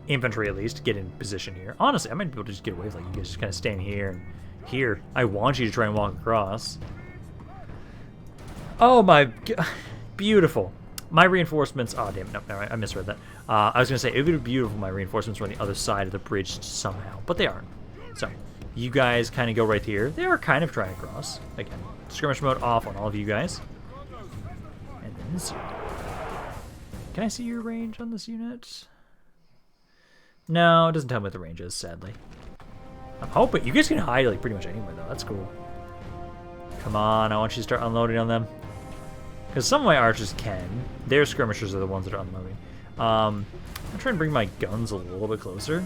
infantry at least, get in position here. Honestly, I might be able to just get away with like you guys just kind of stand here and here. I want you to try and walk across. Oh my god, beautiful. My reinforcements, oh damn, no, I misread that. I was gonna say, it would be beautiful if my reinforcements were on the other side of the bridge somehow, but they aren't. So, you guys kind of go right here. They are kind of trying to cross. Again, skirmish mode off on all of you guys. And then this unit. Can I see your range on this unit? No, it doesn't tell me what the range is, sadly. I'm hoping, you guys can hide like pretty much anywhere though, that's cool. Come on, I want you to start unloading on them. Because some of my archers can. Their skirmishers are the ones that are unloading. I'm trying to bring my guns a little bit closer.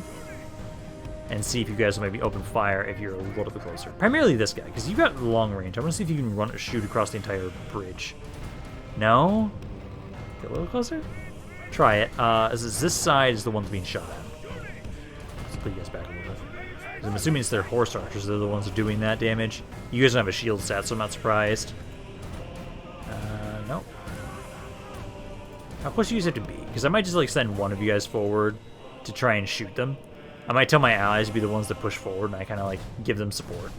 And see if you guys will maybe open fire if you're a little bit closer. Primarily this guy, because you've got long range. I want to see if you can shoot across the entire bridge. No? Get a little closer? Try it. This side is the ones being shot at. Let's put you guys back a little bit. I'm assuming it's their horse archers. They're the ones that are doing that damage. You guys don't have a shield set, so I'm not surprised. Nope. How close do you guys have to be? Because I might just like send one of you guys forward to try and shoot them. I might tell my allies to be the ones that push forward, and I kind of like give them support.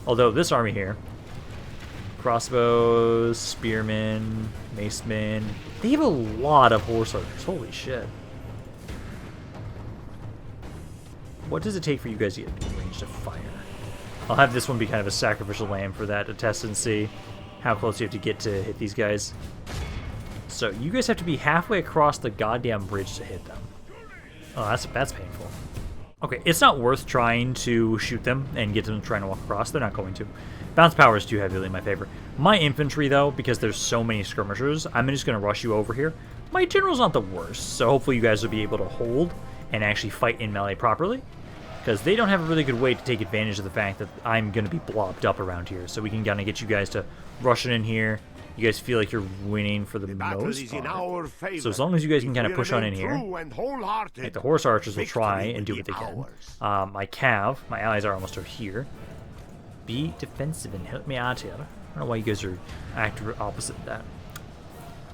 Although this army here, crossbows, spearmen, macemen, they have a lot of horse archers. Holy shit. What does it take for you guys to get in range to fire? I'll have this one be kind of a sacrificial lamb for that to test and see how close you have to get to hit these guys. So you guys have to be halfway across the goddamn bridge to hit them. Oh, that's painful. Okay, it's not worth trying to shoot them and get them trying to walk across. They're not going to. Bounce power is too heavily in my favor. My infantry, though, because there's so many skirmishers, I'm just going to rush you over here. My general's not the worst, so hopefully you guys will be able to hold and actually fight in melee properly. Because they don't have a really good way to take advantage of the fact that I'm going to be blobbed up around here. So we can kind of get you guys to rush it in here. You guys feel like you're winning for the most part. So as long as you guys can kind of push on in here, like the horse archers will try and do what they can. My cav, my allies are almost over here. Be defensive and help me out here. I don't know why you guys are acting opposite of that.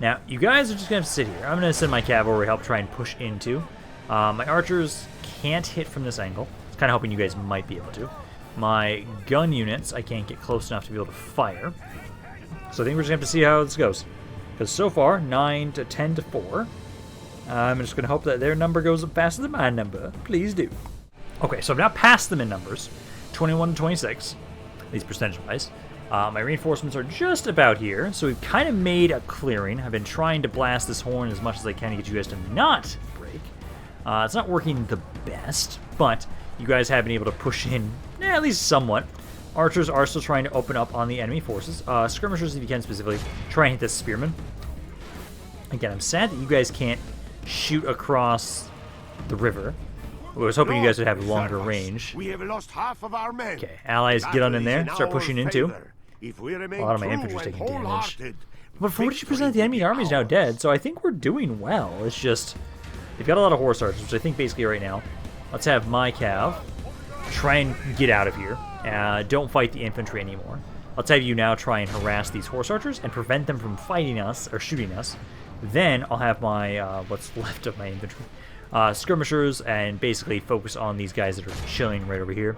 Now, you guys are just going to have to sit here. I'm going to send my cav over to help try and push into. My archers can't hit from this angle. I was kind of hoping you guys might be able to. My gun units, I can't get close enough to be able to fire. So I think we're just going to have to see how this goes. Because so far, 9 to 10 to 4. I'm just going to hope that their number goes up faster than my number. Please do. Okay, so I've now passed them in numbers. 21 to 26, at least percentage-wise. My reinforcements are just about here, so we've kind of made a clearing. I've been trying to blast this horn as much as I can to get you guys to not break. It's not working the best, but you guys have been able to push in at least somewhat. Archers are still trying to open up on the enemy forces. Skirmishers, if you can specifically, try and hit this spearman. Again, I'm sad that you guys can't shoot across the river. I was hoping you guys would have longer range. We have lost half of our men. Okay, allies, get on in there. Start pushing into. If we A lot of my infantry's taking damage. But 42% of the enemy enemy army is now dead, so I think we're doing well. It's just, they've got a lot of horse archers, which I think basically right now, let's have my cav try and get out of here. Don't fight the infantry anymore. Let's have you now try and harass these horse archers and prevent them from fighting us or shooting us. Then I'll have my, what's left of my infantry, skirmishers, and basically focus on these guys that are chilling right over here.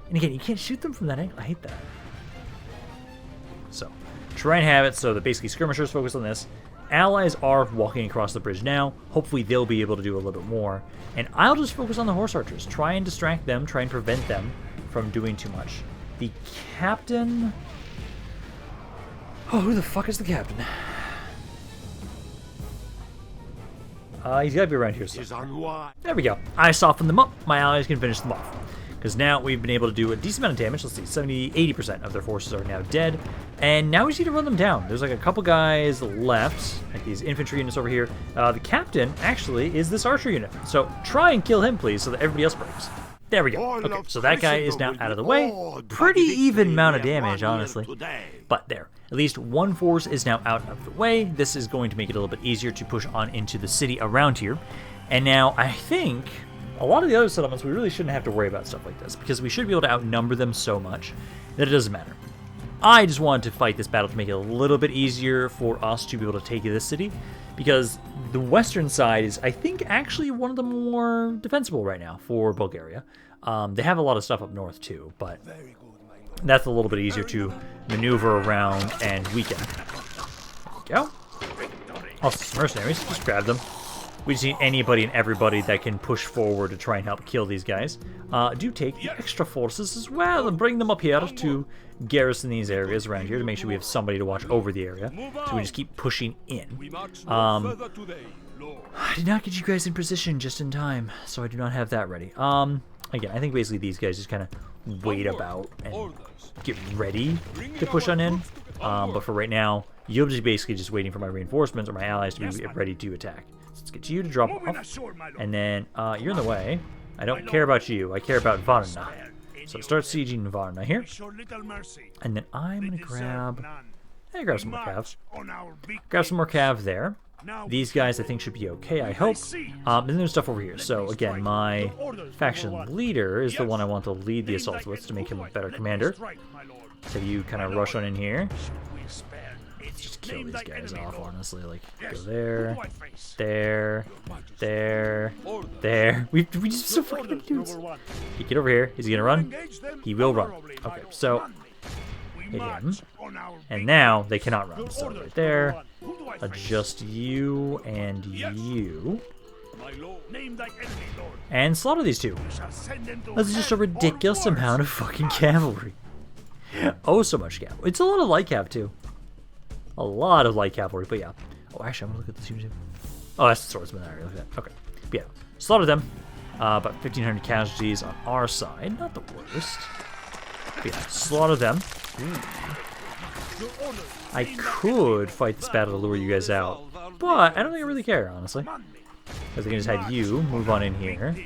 And again, you can't shoot them from that angle. I hate that. So, try and have it so that basically skirmishers focus on this. Allies are walking across the bridge now. Hopefully they'll be able to do a little bit more. And I'll just focus on the horse archers. Try and distract them. Try and prevent them from doing too much. The captain... Oh, who the fuck is the captain? He's got to be around here. So. There we go. I softened them up. My allies can finish them off. Because now we've been able to do a decent amount of damage. Let's see, 80% of their forces are now dead. And now we just need to run them down. There's like a couple guys left, like these infantry units over here. The captain, actually, is this archer unit. So try and kill him, please, so that everybody else breaks. There we go. Okay, so that guy is now out of the way. Pretty even amount of damage, honestly. But there. At least one force is now out of the way. This is going to make it a little bit easier to push on into the city around here. And now I think... a lot of the other settlements, we really shouldn't have to worry about stuff like this, because we should be able to outnumber them so much that it doesn't matter. I just wanted to fight this battle to make it a little bit easier for us to be able to take this city, because the western side is, I think, actually one of the more defensible right now for Bulgaria. They have a lot of stuff up north, too, but that's a little bit easier to maneuver around and weaken. There we go. Also, mercenaries, just grab them. We just need anybody and everybody that can push forward to try and help kill these guys. Do take the extra forces as well and bring them up here to garrison these areas around here to make sure we have somebody to watch over the area. So we just keep pushing in. I did not get you guys in position just in time, so I do not have that ready. Again, I think basically these guys just kind of wait about and get ready to push on in. But for right now, you'll just basically just waiting for my reinforcements or my allies to be ready to attack. So let's get you to drop off. And then, you're in the way. I don't care about you. I care about Varna. So start sieging Varna here. And then I'm going to grab some more calves. Grab some more cav there. These guys, I think, should be okay, I hope. And then there's stuff over here. So, again, my faction leader is the one I want to lead the assault with to make him a better commander. So you kind of rush on in here. Just kill these guys off, honestly. Like, go there, there, there, there. We just so fucking many dudes. He get over here. Is he gonna run? He will run. Okay, so hit him. And now they cannot run. So right there. Adjust you and you. And slaughter these two. That's just a ridiculous amount of fucking cavalry. Oh, so much cavalry. It's a lot of light cav, too. A lot of light cavalry, but yeah. Oh, actually, I'm gonna look at this unit. Oh, that's the swordsman. I already looked at that. Okay. But yeah. Slaughter them. About 1,500 casualties on our side. Not the worst. But yeah. Slaughter them. I could fight this battle to lure you guys out, but I don't think I really care, honestly. Because I can just have you move on in here,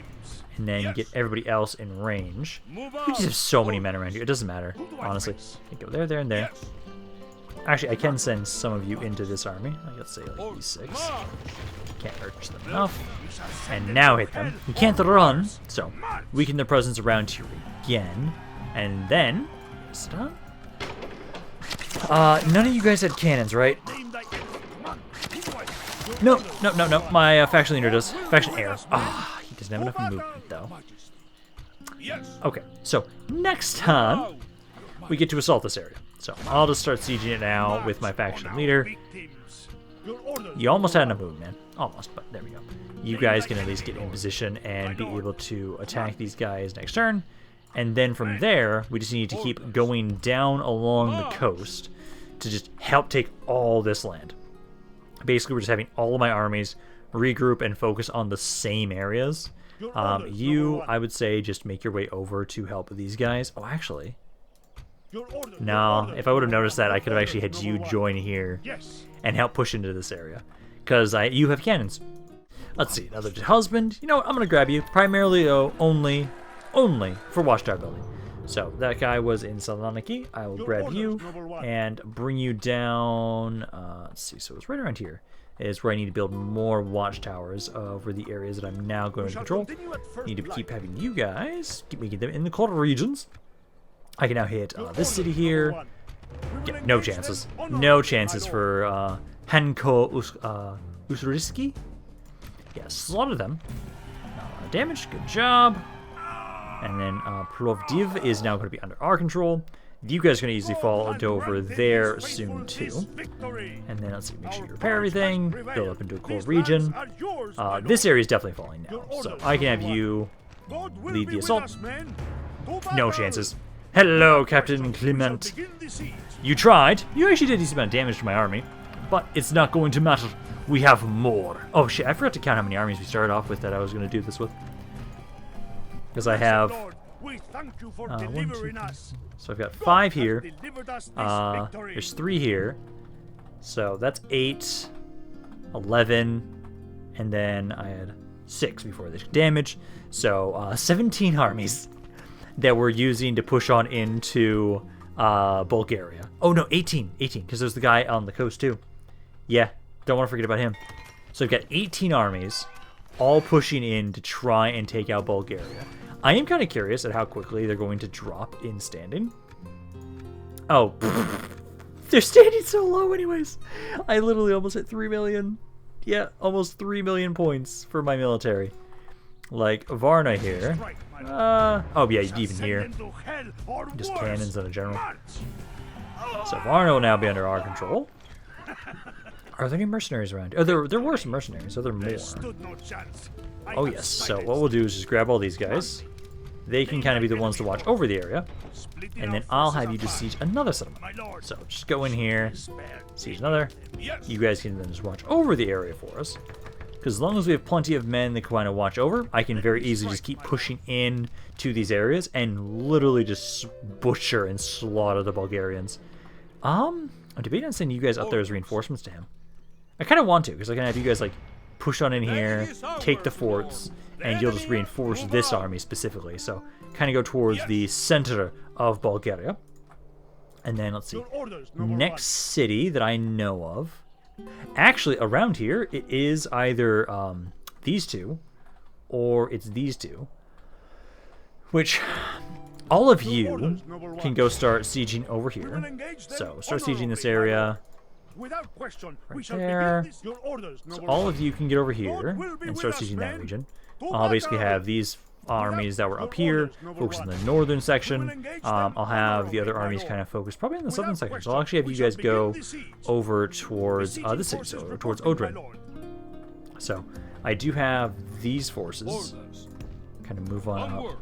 and then get everybody else in range. We just have so many men around here. It doesn't matter, honestly. You go there, there, and there. Actually, I can send some of you into this army. Let's say like these 6. Can't urge them enough. And now hit them. You can't run, so weaken their presence around here again. And then, is it done? None of you guys had cannons, right? No. My faction leader does. Faction heir. He doesn't have enough movement, though. Okay, so next time we get to assault this area. So I'll just start sieging it now with my faction leader. You almost had enough movement, man. Almost, but there we go. You guys can at least get in position and be able to attack these guys next turn. And then from there, we just need to keep going down along the coast to just help take all this land. Basically, we're just having all of my armies regroup and focus on the same areas. You, I would say, just make your way over to help these guys. Oh, actually... no, if I would have noticed that, I could have actually had you join here and help push into this area. Because you have cannons. Let's see, another husband. You know what, I'm going to grab you. Primarily, though, only for watchtower building. So, that guy was in Saloniki. I will grab you and bring you down. Let's see, so it's right around here. Is where I need to build more watchtowers over the areas that I'm now going to control. Need to keep having you guys, keep making them in the colder regions. I can now hit this city here. Yeah, no chances. No chances for Hanko Usuriski. Yeah, slaughter them. Damage, good job. And then Plovdiv is now going to be under our control. You guys are going to easily fall over there soon too. And then let's see, make sure you repair everything, build up into a core region. This area is definitely falling now, so I can have you lead the assault. No chances. Hello, Captain Clement. You tried. You actually did a decent amount of damage to my army, but it's not going to matter. We have more. Oh shit, I forgot to count how many armies we started off with that I was going to do this with. Because I have... one, two, so I've got 5 here. There's 3 here. So that's 8, 11, and then I had 6 before this damage. So 17 armies that we're using to push on into Bulgaria. Oh no, 18, because there's the guy on the coast too. Yeah, don't want to forget about him. So I've got 18 armies, all pushing in to try and take out Bulgaria. I am kind of curious at how quickly they're going to drop in standing. Oh, they're standing so low anyways. I literally almost hit 3 million. Yeah, almost 3 million points for my military. Like, Varna here. Oh yeah, even here. Just cannons in a general. So Varna will now be under our control. Are there any mercenaries around here? Oh, there were some mercenaries, so there are more. Oh yes, so what we'll do is just grab all these guys. They can kind of be the ones to watch over the area. And then I'll have you just siege another settlement. So just go in here, siege another. You guys can then just watch over the area for us. Because as long as we have plenty of men that can kind of watch over, I can very easily just keep pushing in to these areas and literally just butcher and slaughter the Bulgarians. I'm debating on sending you guys up there as reinforcements to him. I kind of want to, because I can have you guys like push on in here, take the forts, and you'll just reinforce this army specifically. So kind of go towards the center of Bulgaria. And then let's see, next city that I know of. Actually, around here, it is either these two, or it's these two. Which, all of you can go start sieging over here. So, start sieging this area. Right there. So all of you can get over here and start sieging that region. I'll basically have these armies that were up here focus on the northern section. I'll have the other armies kind of focus probably on the southern section. So I'll actually have you guys go over towards this city, so towards Odrin. So I do have these forces kind of move on up.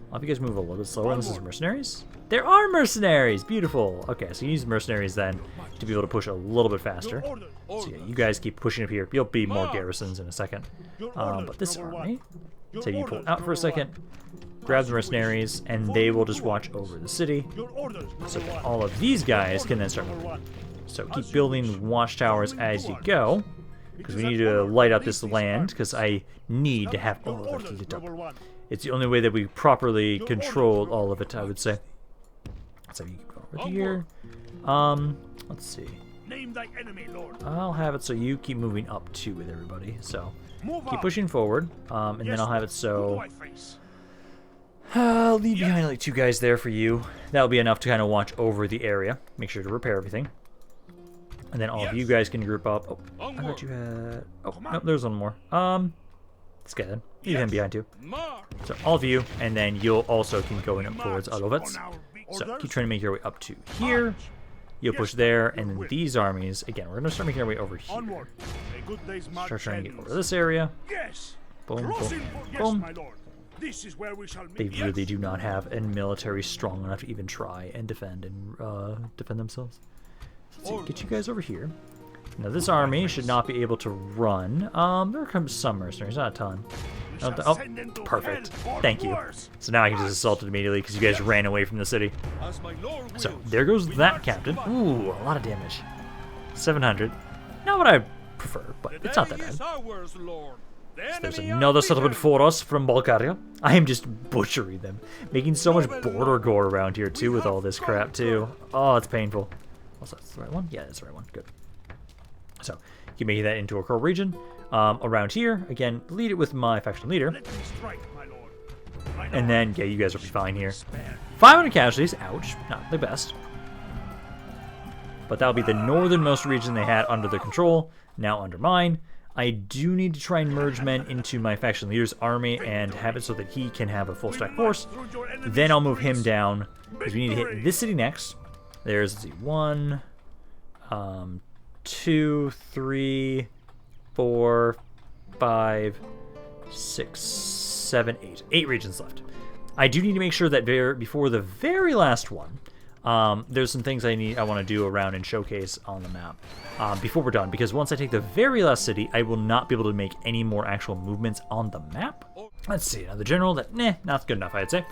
I'll have you guys move a little bit slower. This is mercenaries. There are mercenaries! Beautiful! Okay, so you use mercenaries then to be able to push a little bit faster. So yeah, you guys keep pushing up here. You'll be more garrisons in a second. But this army, so you pull out for a second, grab the mercenaries, and they will just watch over the city. So all of these guys can then start moving. So keep building watchtowers as you go, because we need to light up this land, because I need to have all of it lit up. It's the only way that we properly control all of it, I would say. So you can go over here. Let's see. I'll have it so you keep moving up too with everybody. So keep pushing forward, and then I'll have it so I'll leave behind like 2 guys there for you. That'll be enough to kind of watch over the area. Make sure to repair everything, and then all of you guys can group up. Oh, I thought you had. Oh no, there's one more. This guy then. Leave him behind too. So all of you, and then you'll also can go in up towards Alovets. So keep trying to make your way up to here. You'll push there, and then these armies, again, we're going to start making our way over here. Start trying to get over this area. Boom, boom, boom. They really do not have a military strong enough to even try and defend themselves. So let's get you guys over here. Now this army should not be able to run. There comes some mercenaries, not a ton. Oh, perfect. Thank you. So now I can just assault it immediately because you guys ran away from the city. So there goes that captain. Ooh, a lot of damage. 700. Not what I prefer, but it's not that bad. So there's another settlement for us from Bulgaria. I am just butchering them. Making so much border gore around here too with all this crap too. Oh, it's painful. Also, that's the right one? Yeah, that's the right one. Good. So you make that into a core region. Around here, again, lead it with my faction leader. And then, yeah, you guys will be fine here. 500 casualties. Ouch. Not the best. but that'll be the northernmost region they had under their control, now under mine. I do need to try and merge men into my faction leader's army and have it so that he can have a full stack force. Then I'll move him down, because we need to hit this city next. There's, let's see, 1, 2, 3, 4, 5, 6, 7, 8. 8 regions left. I do need to make sure that before the very last one, there's some things I want to do around and showcase on the map before we're done, because once I take the very last city, I will not be able to make any more actual movements on the map. Let's see, now the general, not good enough, I'd say.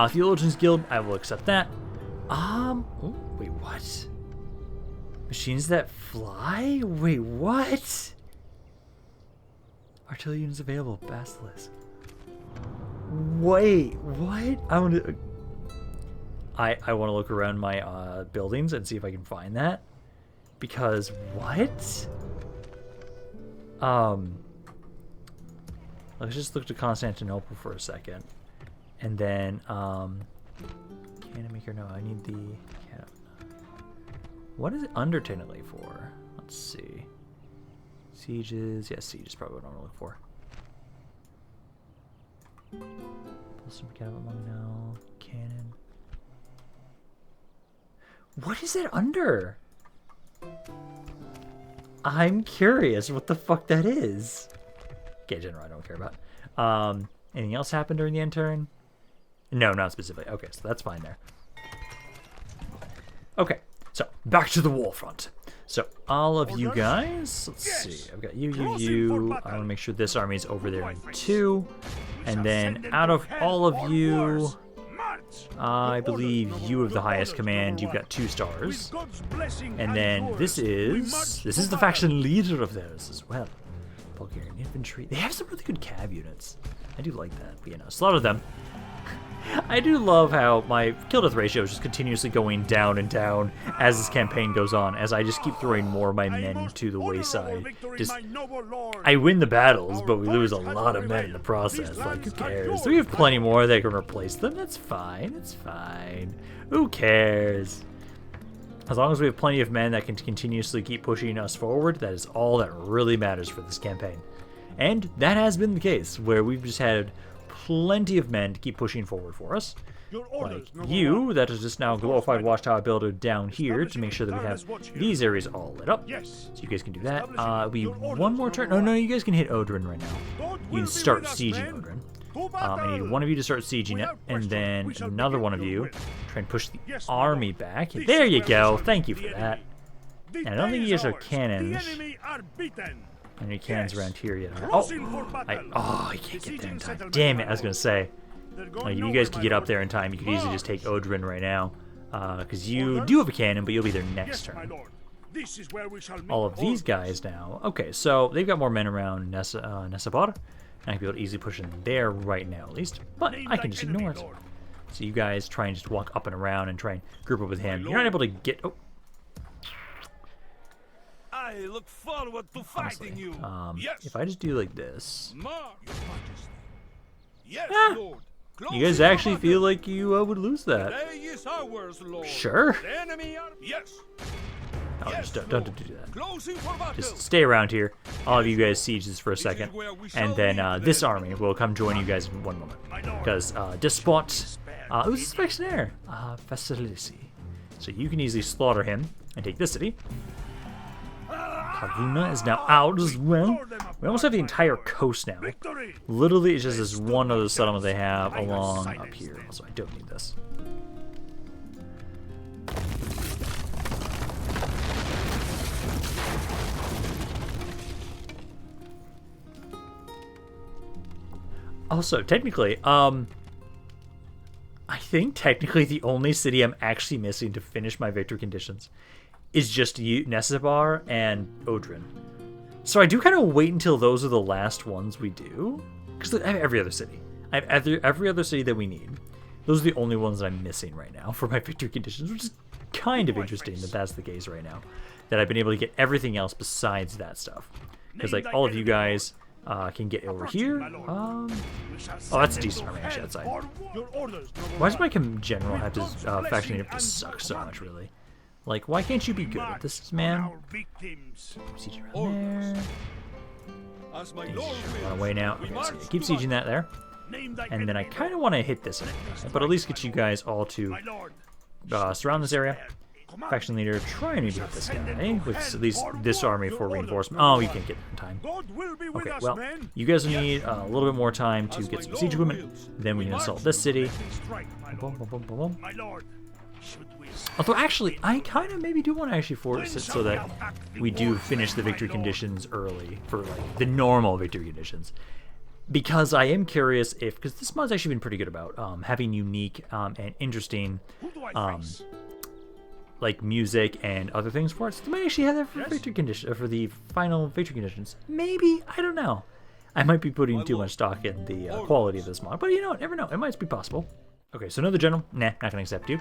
Theologians Guild, I will accept that. Oh, wait, what? Machines that fly? Wait, what? Artillery units available, Basilisk. Wait, what? I want to look around my buildings and see if I can find that. Because what? Let's just look to Constantinople for a second, and then cannon maker. No, I need the cannon. What is it undertentally for? Let's see. Sieges. Yes, siege is probably what I'm gonna look for. Some cannon now. Cannon. What is it under? I'm curious what the fuck that is. Okay, general, I don't care about. Anything else happened during the end turn? No, not specifically. Okay, so that's fine there. Okay, so back to the war front. So all of you guys, let's see. I've got you. I want to make sure this army is over there in 2. And then out of all of you, I believe you have the highest command. You've got 2 stars. And then this is the faction leader of theirs as well. Bulgarian infantry. They have some really good cav units. I do like that. But, slaughter them. I do love how my kill death ratio is just continuously going down and down as this campaign goes on, as I just keep throwing more of my men to the wayside. I win the battles, but we lose a lot of men in the process. Like, who cares? We have plenty more that can replace them. That's fine. It's fine. Who cares? As long as we have plenty of men that can continuously keep pushing us forward, that is all that really matters for this campaign. And that has been the case, where we've just had plenty of men to keep pushing forward for us. Like you, that is just now glorified watchtower builder down here to make sure that we have these areas all lit up. So you guys can do that. We one more turn. No, you guys can hit Odrin right now. You can start sieging Odrin. I need one of you to start sieging it, and then another one of you try and push the army back. There you go. Thank you for that. And I don't think you guys are cannons. Any cannons around here yet? I can't get there in time. Damn it! I was gonna say, like, if you guys could get up there in time, you could easily just take Odrin right now, because you do have a cannon, but you'll be there next turn. All of these guys now. Okay, so they've got more men around Nesabor. I can be able to easily push in there right now, at least. But I can just ignore it. So you guys try and just walk up and around and try and group up with him. You're not able to get. Oh. I look forward to fighting you. If I just do like this, Lord. You guys actually feel like you would lose that? Sure. No, just don't do that. Just stay around here. All of you guys siege this for a second, and then this army will come join you guys in one moment. Because Despot, who's Spexnair? Facility. So you can easily slaughter him and take this city. Kavuna is now out as well. We almost have the entire coast now. Literally, it's just this one other settlement they have along up here. So I don't need this. Also, technically, I think technically the only city I'm actually missing to finish my victory conditions is just Nesabor and Odrin. So I do kind of wait until those are the last ones we do, because I have every other city. I have every other city that we need. Those are the only ones that I'm missing right now for my victory conditions, which is kind of interesting that that's the case right now. That I've been able to get everything else besides that stuff. Because like all of you guys can get over here. Oh, that's a decent army actually outside. Why does my general have to faction have to suck so much, really? Like, why can't you be good at this, man? Our victims. Siege around there. As my lord Run will. away now. Okay, so keep sieging that there. Name thy And then I enemy, kind of want to hit this area, but at least get you guys all to my lord. surround this area. Faction leader, try and maybe hit this guy with at least this army for reinforcement. Oh, you can't get there in time. God will be with Okay, us, well, men. you guys will need a little bit more time to As get my some lord siege equipment. wills. Then we can assault this city. Strike, my Boom, lord. boom, boom, boom, boom. My lord. Should we Although, actually, I kind of maybe do want to actually force it so that we do finish the victory conditions early for, like, the normal victory conditions. Because I am curious if, because this mod's actually been pretty good about having unique and interesting, Who do I face? like, music and other things for it. So they might actually have that for victory condition, for the final victory conditions. Maybe, I don't know. I might be putting too much stock in the quality of this mod, but you know, never know. It might be possible. Okay, so another general. Nah, not gonna accept you.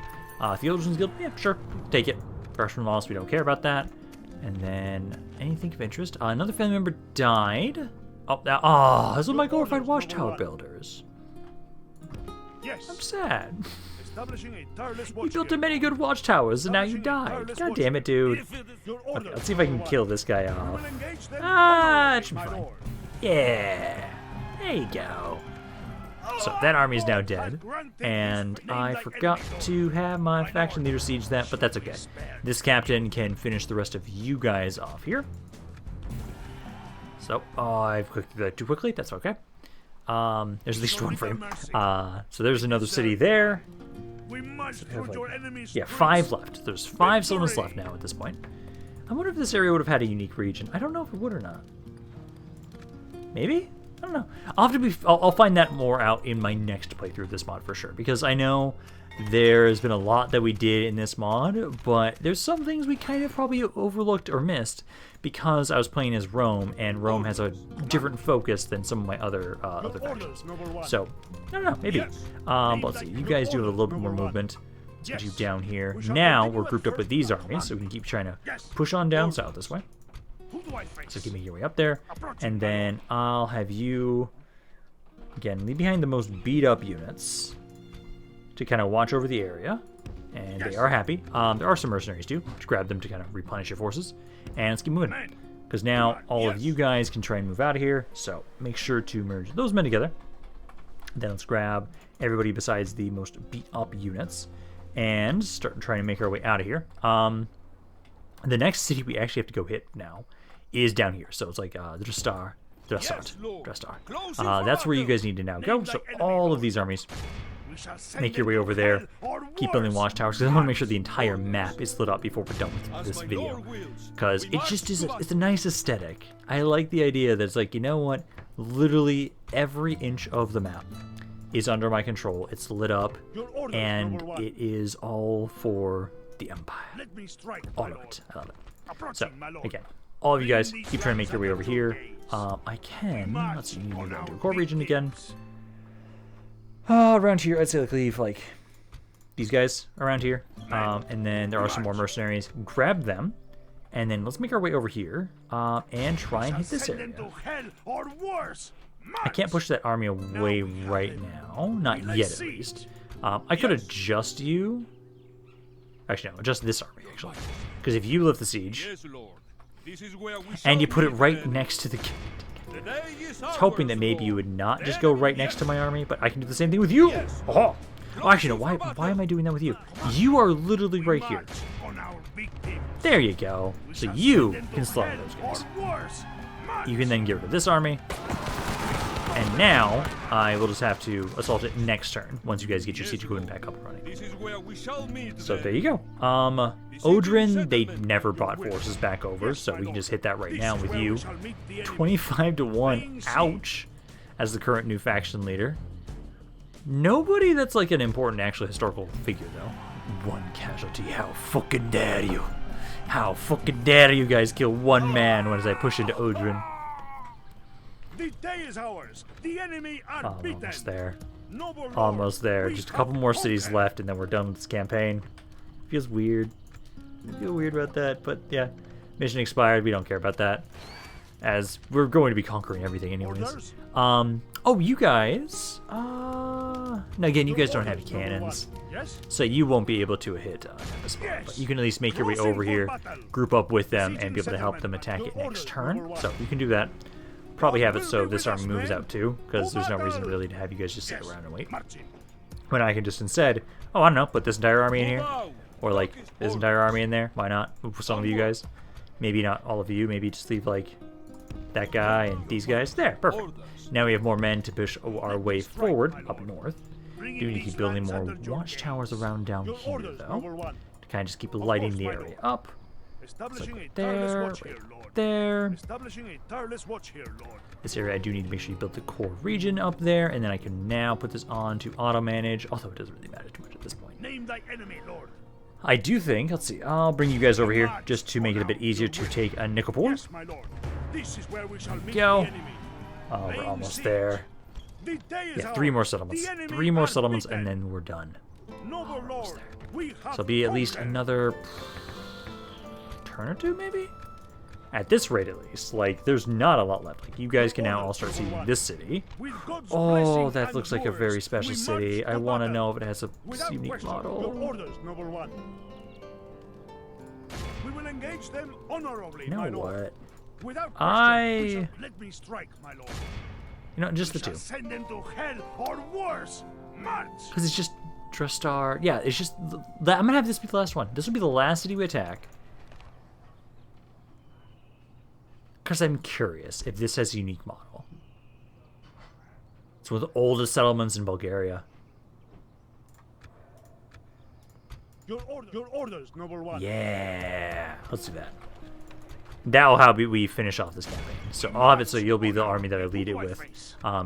Theologians Guild. Yeah, sure, take it. Freshman loss. We don't care about that. And then anything of interest. Another family member died. Oh, this was my glorified watchtower builders. Yes. I'm sad. Establishing a tireless You watch built guild. many good watchtowers, and now you died. God damn it, dude. If it is Your Okay, order, let's see if I can kill this guy We off. will engage them Ah, honorably, it should be my fine. lord. Yeah. There you go. So that army is now dead, and I forgot to have my faction leader siege that, but that's okay. This captain can finish the rest of you guys off here. So I've clicked that too quickly. That's okay. There's at least one frame. So there's another city there. We must put your enemies. Yeah, 5 left. There's 5 settlements left now at this point. I wonder if this area would have had a unique region. I don't know if it would or not. Maybe? I don't know. I'll find that more out in my next playthrough of this mod for sure, because I know there's been a lot that we did in this mod, but there's some things we kind of probably overlooked or missed because I was playing as Rome, and Rome has a different focus than some of my other factions. So, I don't know, maybe. But let's see, you guys do a little bit more movement. Let's get you down here. Now we're grouped up with these armies, so we can keep trying to push on down south this way. Who do I face? So keep making your way up there, and then I'll have you, again, leave behind the most beat up units to kind of watch over the area, and they are happy. There are some mercenaries too, to grab them to kind of replenish your forces, and let's keep moving, because now all of you guys can try and move out of here, so make sure to merge those men together. Then let's grab everybody besides the most beat up units, and start trying to make our way out of here. The next city we actually have to go hit now is down here. So it's like Drestar. That's where you guys need to now go. So all of these armies, make your way over there. Keep building watchtowers, because I want to make sure the entire map is lit up before we're done with this video. Because it just is, it's a nice aesthetic. I like the idea that it's like, you know what? Literally every inch of the map is under my control. It's lit up, and it is all for the Empire. Let me strike, All my of lord. it. I love it. Approaching, So, my lord. again, all of you guys keep trying to make your way over here. I can, let's see, move down to the core region again. Around here, I'd say like leave like these guys around here. And then there are some more mercenaries. Grab them. And then let's make our way over here and try and hit this Send area. them to hell or worse. I can't push that army away right now. Not yet, at least. I could adjust you. Actually, no, adjust this army, actually. Because if you lift the siege, Yes, Lord. This is where we and you shall put it meet right then. next to the... The day is I was hoping that ours, maybe you Lord. would not just go right next to my army, but I can do the same thing with you. Oh, actually, no. Why am I doing that with you? You are literally right here. On our victim. There you go. So you can slaughter those guys. Or worse. You can then get rid of this army. And now I will just have to assault it next turn once you guys get your siege equipment back up and running. This is where we shall meet So then. there you go. Odrin, they never brought forces back over, so we can just hit that right now with you. 25-1. Ouch. As the current new faction leader. Nobody that's like an important actual historical figure though. 1 casualty. How fucking dare you? How fucking dare you guys kill 1 man as I push into Odrin? The day is ours. The enemy are beaten. Almost there. Noble lord, Almost there. we Just a couple have more cities conquered. left and then we're done with this campaign. Feels weird. I feel weird about that, but yeah. Mission expired. We don't care about that, as we're going to be conquering everything anyways. Orders? Oh, you guys. No, again, you guys don't have cannons, Yes? so you won't be able to hit this one. But you can at least make your way over here, group up with them, and be able to help them attack it next turn. So you can do that. Probably have it so this army moves out too, because there's no reason really to have you guys just sit around and wait. Marching. When I can just instead, oh, I don't know, put this entire army in here. Or like this entire army in there. Why not? For some of you guys. Maybe not all of you. Maybe just leave like that guy and these guys. There, perfect. Now we have more men to push our way forward up north. Do need to keep building more watchtowers around down here though. To kind of just keep lighting the area up. Establishing a There, tireless watch here, right Lord. there. Establishing a tireless watch here, Lord. This area I do need to make sure you build the core region up there, and then I can now put this on to auto manage, although it doesn't really matter too much at this point. Name thy enemy, Lord. I do think, let's see, I'll bring you guys over here just to make it a bit easier to take a Nikopol. Yes, my Lord. This is where we shall meet Go. the enemy. Oh, we're Main almost siege. there. The day is Yeah, 3 more ours. settlements. The enemy 3 more are settlements, beaten. and then we're done. Noble Lord, we have So it'll be at least conquered. another turn or two, maybe? At this rate, at least. Like, there's not a lot left. Like, you guys can now all start seeing this city. With God's Oh, blessing that and looks like a yours, very special we city. march I to want to battle. know if it has a Without unique question, your model. orders, noble one. We will engage them honorably, You know my Lord. what? Without question, we I... shall let me strike, my Lord. You know, just We the shall two. send them to hell or worse. March. Because it's just Drestar. Yeah, it's just... I'm going to have this be the last one. This will be the last city we attack. Because I'm curious if this has a unique model. It's one of the oldest settlements in Bulgaria. Your orders, noble one. Yeah, let's do that. That'll how we finish off this campaign. So I'll have it so you'll be the army that I lead it with.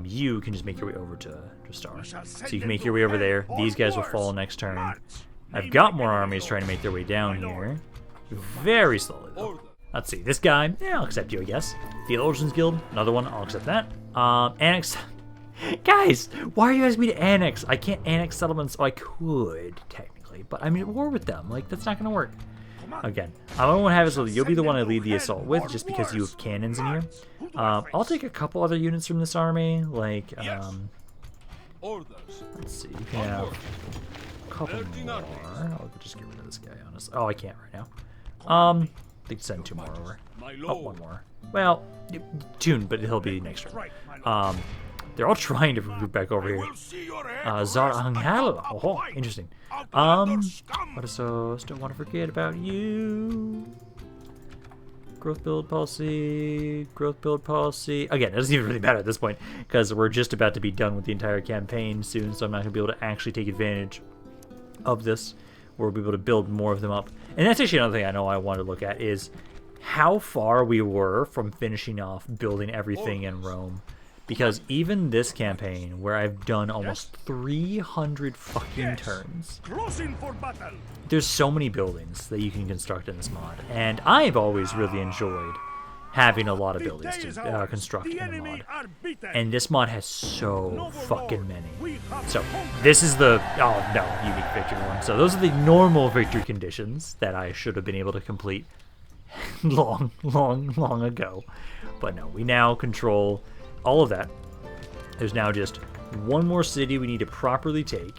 You can just make your way over to Star. So you can make your way over there. These guys will fall next turn. I've got more armies trying to make their way down here. Very slowly though. Let's see, this guy, yeah, I'll accept you, I guess. Theologians Guild, another one, I'll accept that. Annex. Guys, why are you asking me to annex? I can't annex settlements. Oh, I could, technically, but I'm at war with them. Like, that's not going to work. Again, I don't want to have it so you'll be the one I lead the assault with, just because you have cannons in here. I'll take a couple other units from this army, like, let's see, you can have a couple more. I'll just get rid of this guy, honestly. Oh, I can't right now. They can send 2 more over. Oh, 1 more. Well, 2, but he'll be next turn. They're all trying to recruit back over here. Tsar Angelo. Oh, interesting. What is so? Don't want to forget about you. Growth build policy. Growth build policy. Again, it doesn't even really matter at this point because we're just about to be done with the entire campaign soon, so I'm not going to be able to actually take advantage of this. We'll be able to build more of them up. And that's actually another thing I know I want to look at is how far we were from finishing off building everything in Rome. Because even this campaign, where I've done almost 300 fucking turns, Crossing for battle. there's so many buildings that you can construct in this mod. And I've always really enjoyed having a lot of buildings to construct in a mod. And this mod has so fucking many. So this is the, oh no, unique victory one. So those are the normal victory conditions that I should have been able to complete long ago. But no, we now control all of that. There's now just one more city we need to properly take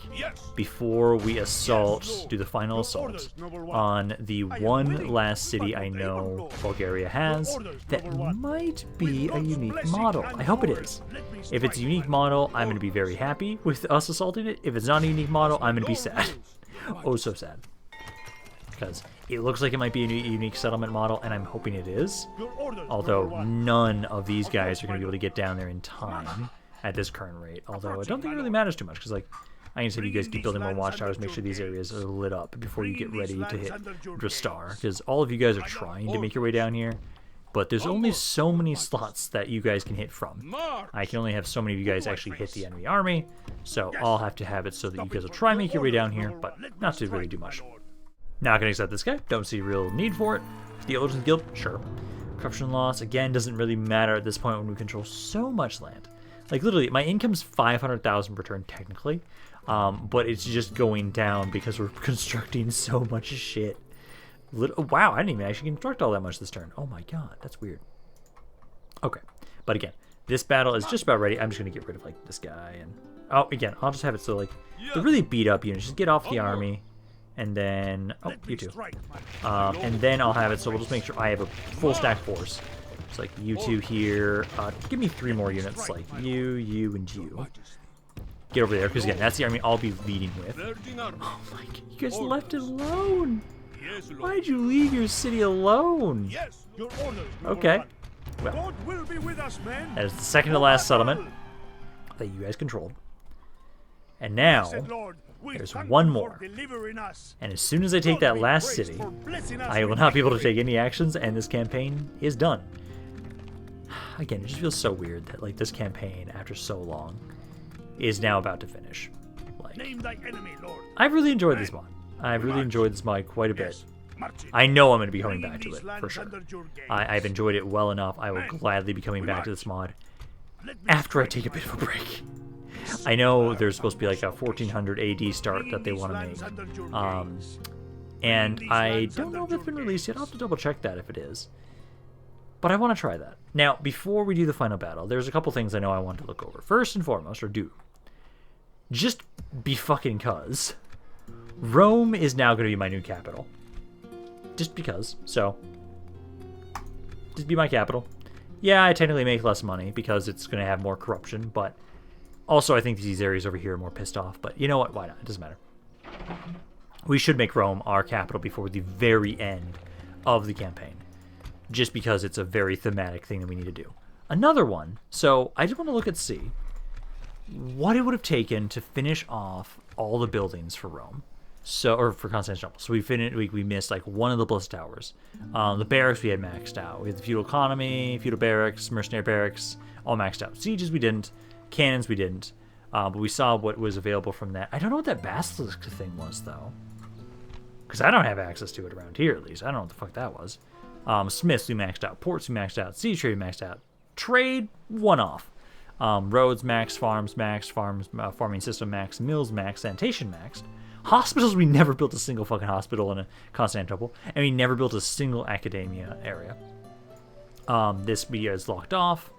before we assault, do the final assault on the one last city I know Bulgaria has that might be a unique model. I hope it is. If it's a unique model, I'm going to be very happy with us assaulting it. If it's not a unique model, I'm going to be sad. Oh, so sad. Because it looks like it might be a unique settlement model, and I'm hoping it is. Although none of these guys are going to be able to get down there in time at this current rate. Although I don't think it really matters too much, because like I can say you guys keep building more watchtowers, make sure these areas are lit up before you get ready to hit Drestar. Because all of you guys are trying to make your way down here, but there's only so many slots that you guys can hit from. I can only have so many of you guys actually hit the enemy army, so I'll have to have it so that you guys will try and make your way down here, but not to really do much. Not gonna accept this guy. Don't see real need for it. Theologians Guild, sure. Corruption loss, again, doesn't really matter at this point when we control so much land. Like, literally, my income's 500,000 per turn, technically. But it's just going down because we're constructing so much shit. Wow, I didn't even actually construct all that much this turn. Oh my god, that's weird. Okay, but again, This battle is just about ready. I'm just going to get rid of, like, this guy. And oh, again, I'll just have it so, like, the really beat-up units. Just get off the army. And then... Oh, you too. And then I'll have it so we'll just make sure I have a full stack force. It's like you two here. Give me 3 more units, like you, and you. Get over there, because again, that's the army I'll be leading with. Oh my god, you guys left it alone! Why'd you leave your city alone? Yes, your orders. Okay. Well, God will be with us, men. that is the second to last settlement that you guys controlled. And now, there's one more. And as soon as I take that last city, I will not be able to take any actions, and this campaign is done. Again, it just feels so weird that, like, this campaign, after so long, is now about to finish. Like, Name thy enemy, Lord. I've really enjoyed this mod. I've really enjoyed this mod quite a bit. I know I'm going to be coming back to it, for sure. I've enjoyed it well enough. I will gladly be coming back to this mod after I take a bit of a break. I know there's supposed to be like a 1400 AD start that they want to make. And I don't know if it's been released yet. I'll have to double check that if it is. But I want to try that. Now, before we do the final battle, there's a couple things I know I want to look over. First and foremost, or do. Just be fucking cuz. Rome is now going to be my new capital. Just because. So, just be my capital. Yeah, I technically make less money because it's going to have more corruption, but also I think these areas over here are more pissed off. But you know what? Why not? It doesn't matter. We should make Rome our capital before the very end of the campaign, just because it's a very thematic thing that we need to do. Another one, so I just want to look at see what it would have taken to finish off all the buildings for Rome, so or for Constantinople. So we missed like one of the Bliss Towers. The barracks we had maxed out. We had the feudal economy, feudal barracks, mercenary barracks, all maxed out. Sieges we didn't, cannons we didn't, but we saw what was available from that. I don't know what that basilisk thing was though, because I don't have access to it around here at least. I don't know what the fuck that was. Smiths we maxed out, ports we maxed out, siege trade we maxed out, trade one off, roads max, farms max, farming system max, mills max, sanitation maxed, hospitals we never built a single fucking hospital in a Constantinople, and we never built a single academia area. This we is locked off,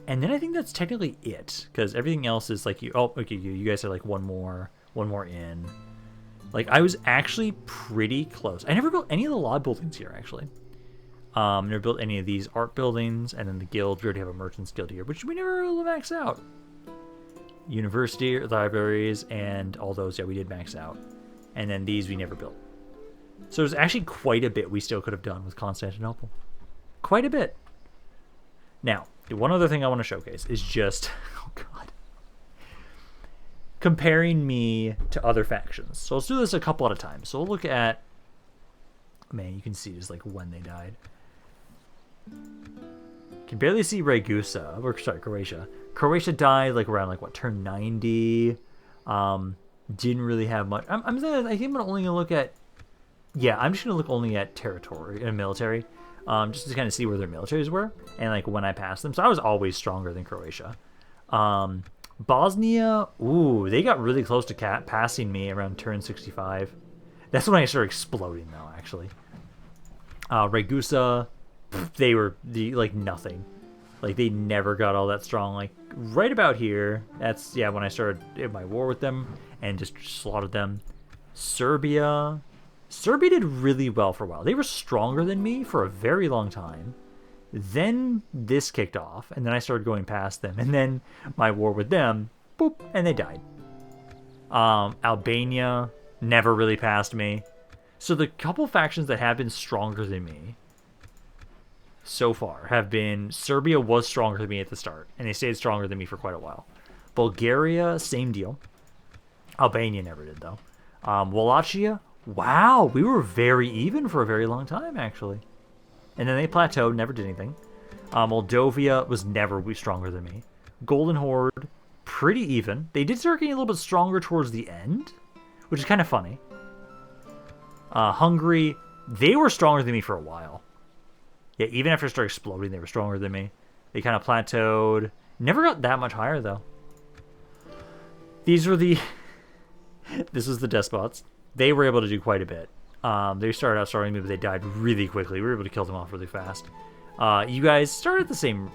and then I think that's technically it, because everything else is like you. Oh, okay, you guys are like one more in. Like I was actually pretty close. I never built any of the law buildings here actually. Never built any of these art buildings, and then the guild, we already have a merchant's guild here, which we never really maxed out. University, libraries, and all those, yeah, we did max out. And then these we never built. So there's actually quite a bit we still could have done with Constantinople. Quite a bit. Now, the one other thing I want to showcase is just, oh god, comparing me to other factions. So let's do this a couple at a time. So we'll look at, man, you can see just like when they died. Can barely see Ragusa, or sorry, Croatia. Croatia died like around like what, turn 90. Didn't really have much. I think I'm only gonna look at, yeah, I'm just gonna look only at territory and military, just to kind of see where their militaries were and like when I passed them. So I was always stronger than Croatia. Bosnia, ooh, they got really close to passing me around turn 65. That's when I started exploding though, actually. Ragusa, they were like nothing. Like they never got all that strong. Like right about here, that's, yeah, when I started in my war with them and just slaughtered them. Serbia did really well for a while. They were stronger than me for a very long time. Then this kicked off, and then I started going past them, and then my war with them, boop, and they died. Albania never really passed me. So the couple factions that have been stronger than me so far have been, Serbia was stronger than me at the start, and they stayed stronger than me for quite a while. Bulgaria, same deal. Albania never did, though. Wallachia, wow, we were very even for a very long time, actually. And then they plateaued, never did anything. Moldova was never stronger than me. Golden Horde, pretty even. They did start getting a little bit stronger towards the end, which is kind of funny. Hungary, they were stronger than me for a while. Yeah, even after I started exploding, they were stronger than me. They kind of plateaued. Never got that much higher, though. These were the... this was the despots. They were able to do quite a bit. They started out starting me, but they died really quickly. We were able to kill them off really fast. You guys started the same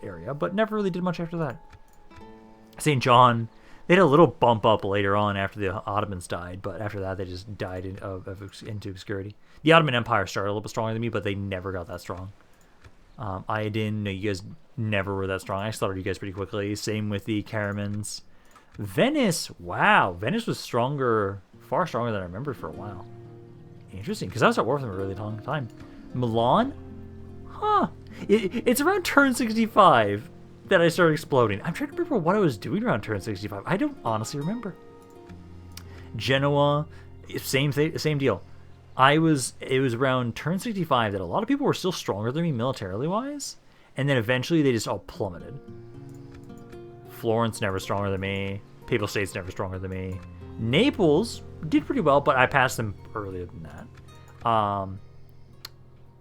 area, but never really did much after that. St. John, they had a little bump up later on after the Ottomans died, but after that they just died into obscurity. The Ottoman Empire started a little bit stronger than me, but they never got that strong. Aydin, no, you guys never were that strong. I slaughtered you guys pretty quickly. Same with the Karamans. Venice, wow, Venice was stronger, far stronger than I remembered for a while. Interesting, because I was at war with them a really long time. Milan, huh? It's around turn 65 that I started exploding. I'm trying to remember what I was doing around turn 65. I don't honestly remember. Genoa, same deal. It was around turn 65 that a lot of people were still stronger than me militarily wise, and then eventually they just all plummeted. Florence never stronger than me. Papal States never stronger than me. Naples did pretty well, but I passed them earlier than that.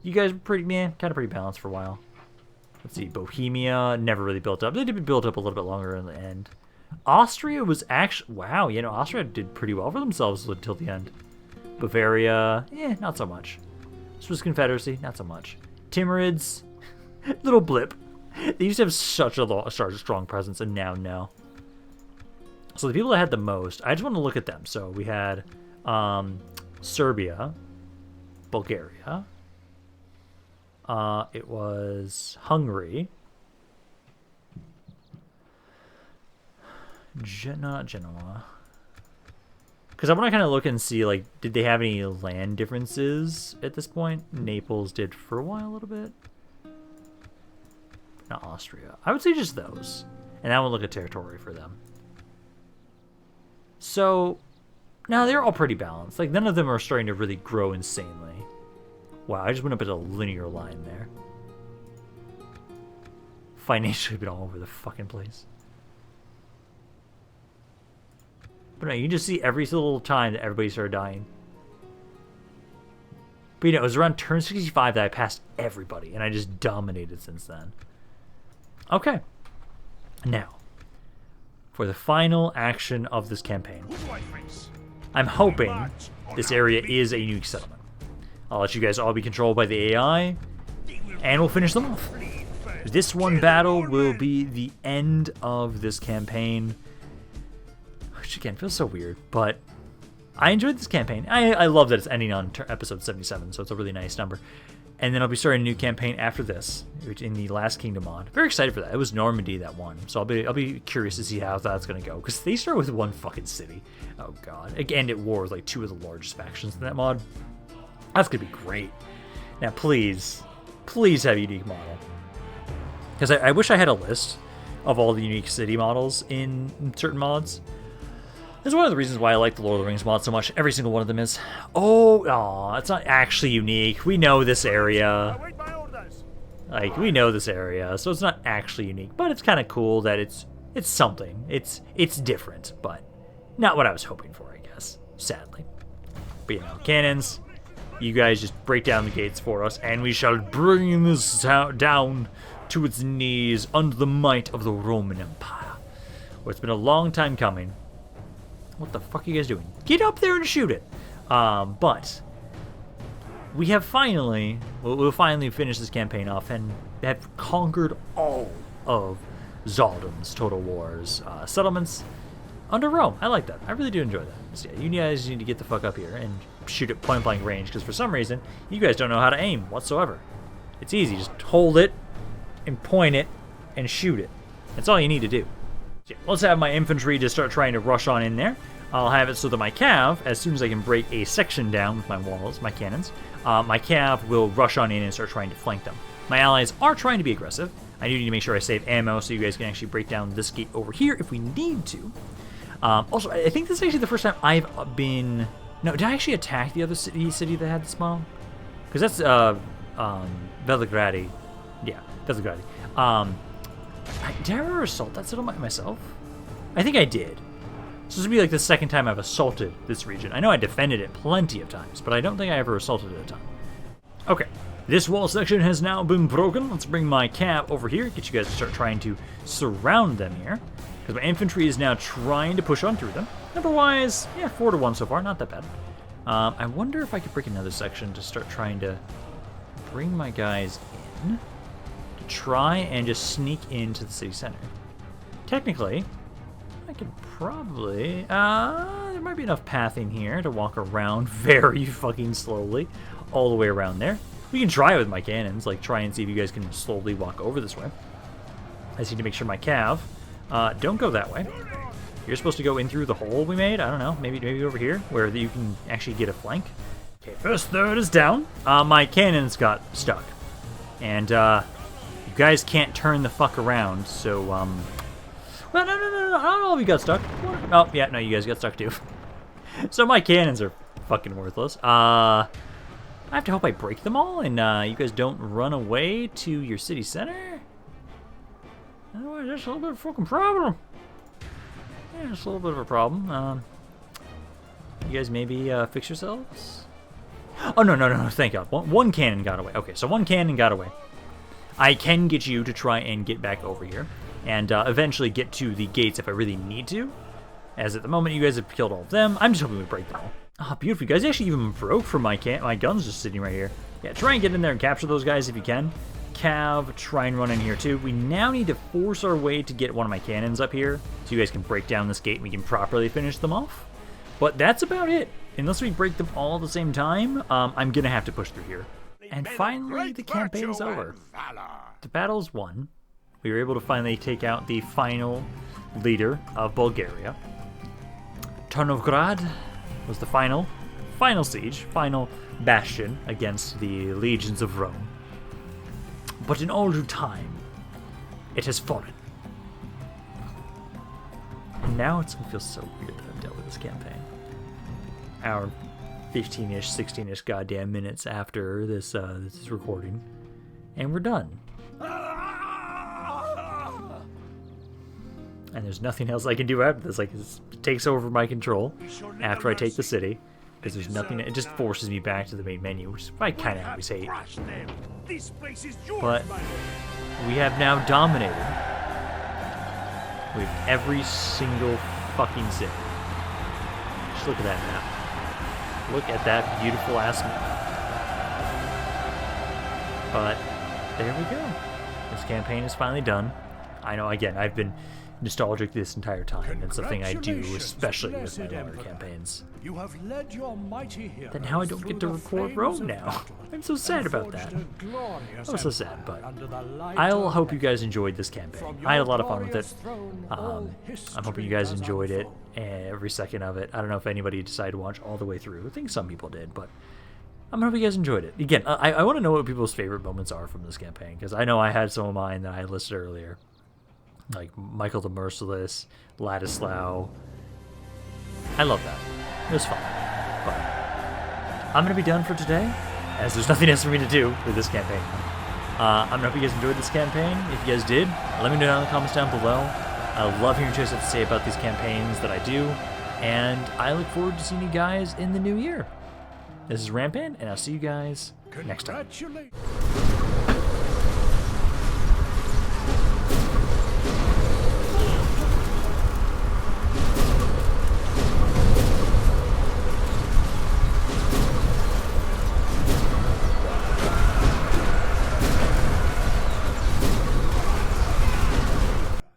You guys were pretty, kind of pretty balanced for a while. Let's see, Bohemia never really built up. They did build up a little bit longer in the end. Austria was actually, wow, Austria did pretty well for themselves until the end. Bavaria, not so much. Swiss Confederacy, not so much. Timurids, little blip. They used to have such a strong presence, and now no. So the people that had the most, I just want to look at them. So we had Serbia, Bulgaria. It was Hungary. Not Genoa. Because I want to kind of look and see, like, did they have any land differences at this point? Naples did for a while, a little bit. Not Austria. I would say just those. And I would look at territory for them. So, now they're all pretty balanced. Like, none of them are starting to really grow insanely. Wow, I just went up at a linear line there. Financially been all over the fucking place. But no, you can just see every little time that everybody started dying. But it was around turn 65 that I passed everybody, and I just dominated since then. Okay. Now, for the final action of this campaign. I'm hoping this area is a unique settlement. I'll let you guys all be controlled by the AI, and we'll finish them off. This one battle will be the end of this campaign. Which again feels so weird, but I enjoyed this campaign. I love that it's ending on episode 77, so it's a really nice number. And then I'll be starting a new campaign after this, which in the Last Kingdom mod. Very excited for that. It was Normandy that won, so I'll be curious to see how that's gonna go, because they start with one fucking city. Oh god, again it war with like two of the largest factions in that mod. That's gonna be great. Now please have a unique model, because I wish I had a list of all the unique city models in certain mods. That's one of the reasons why I like the Lord of the Rings mod so much. Every single one of them is. It's not actually unique. We know this area. Like, we know this area, so it's not actually unique. But it's kind of cool that it's something. It's different, but not what I was hoping for, I guess. Sadly. But cannons. You guys just break down the gates for us, and we shall bring this down to its knees under the might of the Roman Empire. Well, it's been a long time coming. What the fuck are you guys doing? Get up there and shoot it! But we have finally, we'll finally finish this campaign off and have conquered all of Tsardoms' Total War's settlements under Rome. I like that. I really do enjoy that. So yeah, you guys need to get the fuck up here and shoot at point-blank range, because for some reason, you guys don't know how to aim whatsoever. It's easy. Just hold it and point it and shoot it. That's all you need to do. So yeah, let's have my infantry just start trying to rush on in there. I'll have it so that my cav, as soon as I can break a section down with my walls, my cannons, my cav will rush on in and start trying to flank them. My allies are trying to be aggressive. I do need to make sure I save ammo so you guys can actually break down this gate over here if we need to. Also, I think this is actually the first time I've been... No, did I actually attack the other city that had this model? Because that's Veligradi. Yeah, Veligradi. Did I ever assault that settlement myself? I think I did. So this would be like the second time I've assaulted this region. I know I defended it plenty of times, but I don't think I ever assaulted it a ton. Okay, this wall section has now been broken. Let's bring my cav over here, get you guys to start trying to surround them here, because my infantry is now trying to push on through them. Number-wise, yeah, 4-1 so far, not that bad. I wonder if I could break another section to start trying to bring my guys in. try and just sneak into the city center. Technically, I could probably... there might be enough pathing here to walk around very fucking slowly all the way around there. We can try it with my cannons, like try and see if you guys can slowly walk over this way. I just need to make sure my cav don't go that way. You're supposed to go in through the hole we made. I don't know, maybe over here where you can actually get a flank. Okay, first third is down. My cannons got stuck, and you guys can't turn the fuck around. So well, no, not all of you got stuck. Oh yeah, no, you guys got stuck too. So my cannons are fucking worthless. I have to hope I break them all, and you guys don't run away to your city center. Otherwise, that's a little bit of a fucking problem. Yeah, it's a little bit of a problem. You guys maybe fix yourselves? Oh, no, thank God. One cannon got away. Okay, so one cannon got away. I can get you to try and get back over here, and eventually get to the gates if I really need to. As at the moment, you guys have killed all of them. I'm just hoping we break them all. Ah, beautiful. You guys actually even broke from my guns just sitting right here. Yeah, try and get in there and capture those guys if you can. Cav, try and run in here too. We now need to force our way to get one of my cannons up here so you guys can break down this gate and we can properly finish them off. But that's about it. Unless we break them all at the same time, I'm going to have to push through here. And finally, the campaign is over. The battle's won. We were able to finally take out the final leader of Bulgaria. Tarnovgrad was the final siege, final bastion against the legions of Rome. But in all due time, it has fallen. And now it's going to feel so weird that I've dealt with this campaign. Our 15-ish, 16-ish goddamn minutes after this this recording. And we're done. And there's nothing else I can do after this. Like, it takes over my control after I take the city. Because there's nothing, it just forces me back to the main menu, which I kind of always hate. But we have now dominated with every single fucking city. Just look at that map. Look at that beautiful ass map. But there we go. This campaign is finally done. I know, again, I've been nostalgic this entire time. It's something I do, especially with my longer campaigns. You have led your mighty heroes. Then now I don't get to record Rome now. I'm so sad about that. I'm so sad, but I'll hope you guys enjoyed this campaign. I had a lot of fun with it. I'm hoping you guys enjoyed it, every second of it. I don't know if anybody decided to watch all the way through. I think some people did, but I'm hoping you guys enjoyed it. Again, I want to know what people's favorite moments are from this campaign, because I know I had some of mine that I listed earlier. Like Michael the Merciless, Ladislao. I love that. It was fun. But I'm going to be done for today, as there's nothing else for me to do with this campaign. I'm going to hope you guys enjoyed this campaign. If you guys did, let me know down in the comments down below. I love hearing what you guys have to say about these campaigns that I do, and I look forward to seeing you guys in the new year. This is Rampaned, and I'll see you guys next time.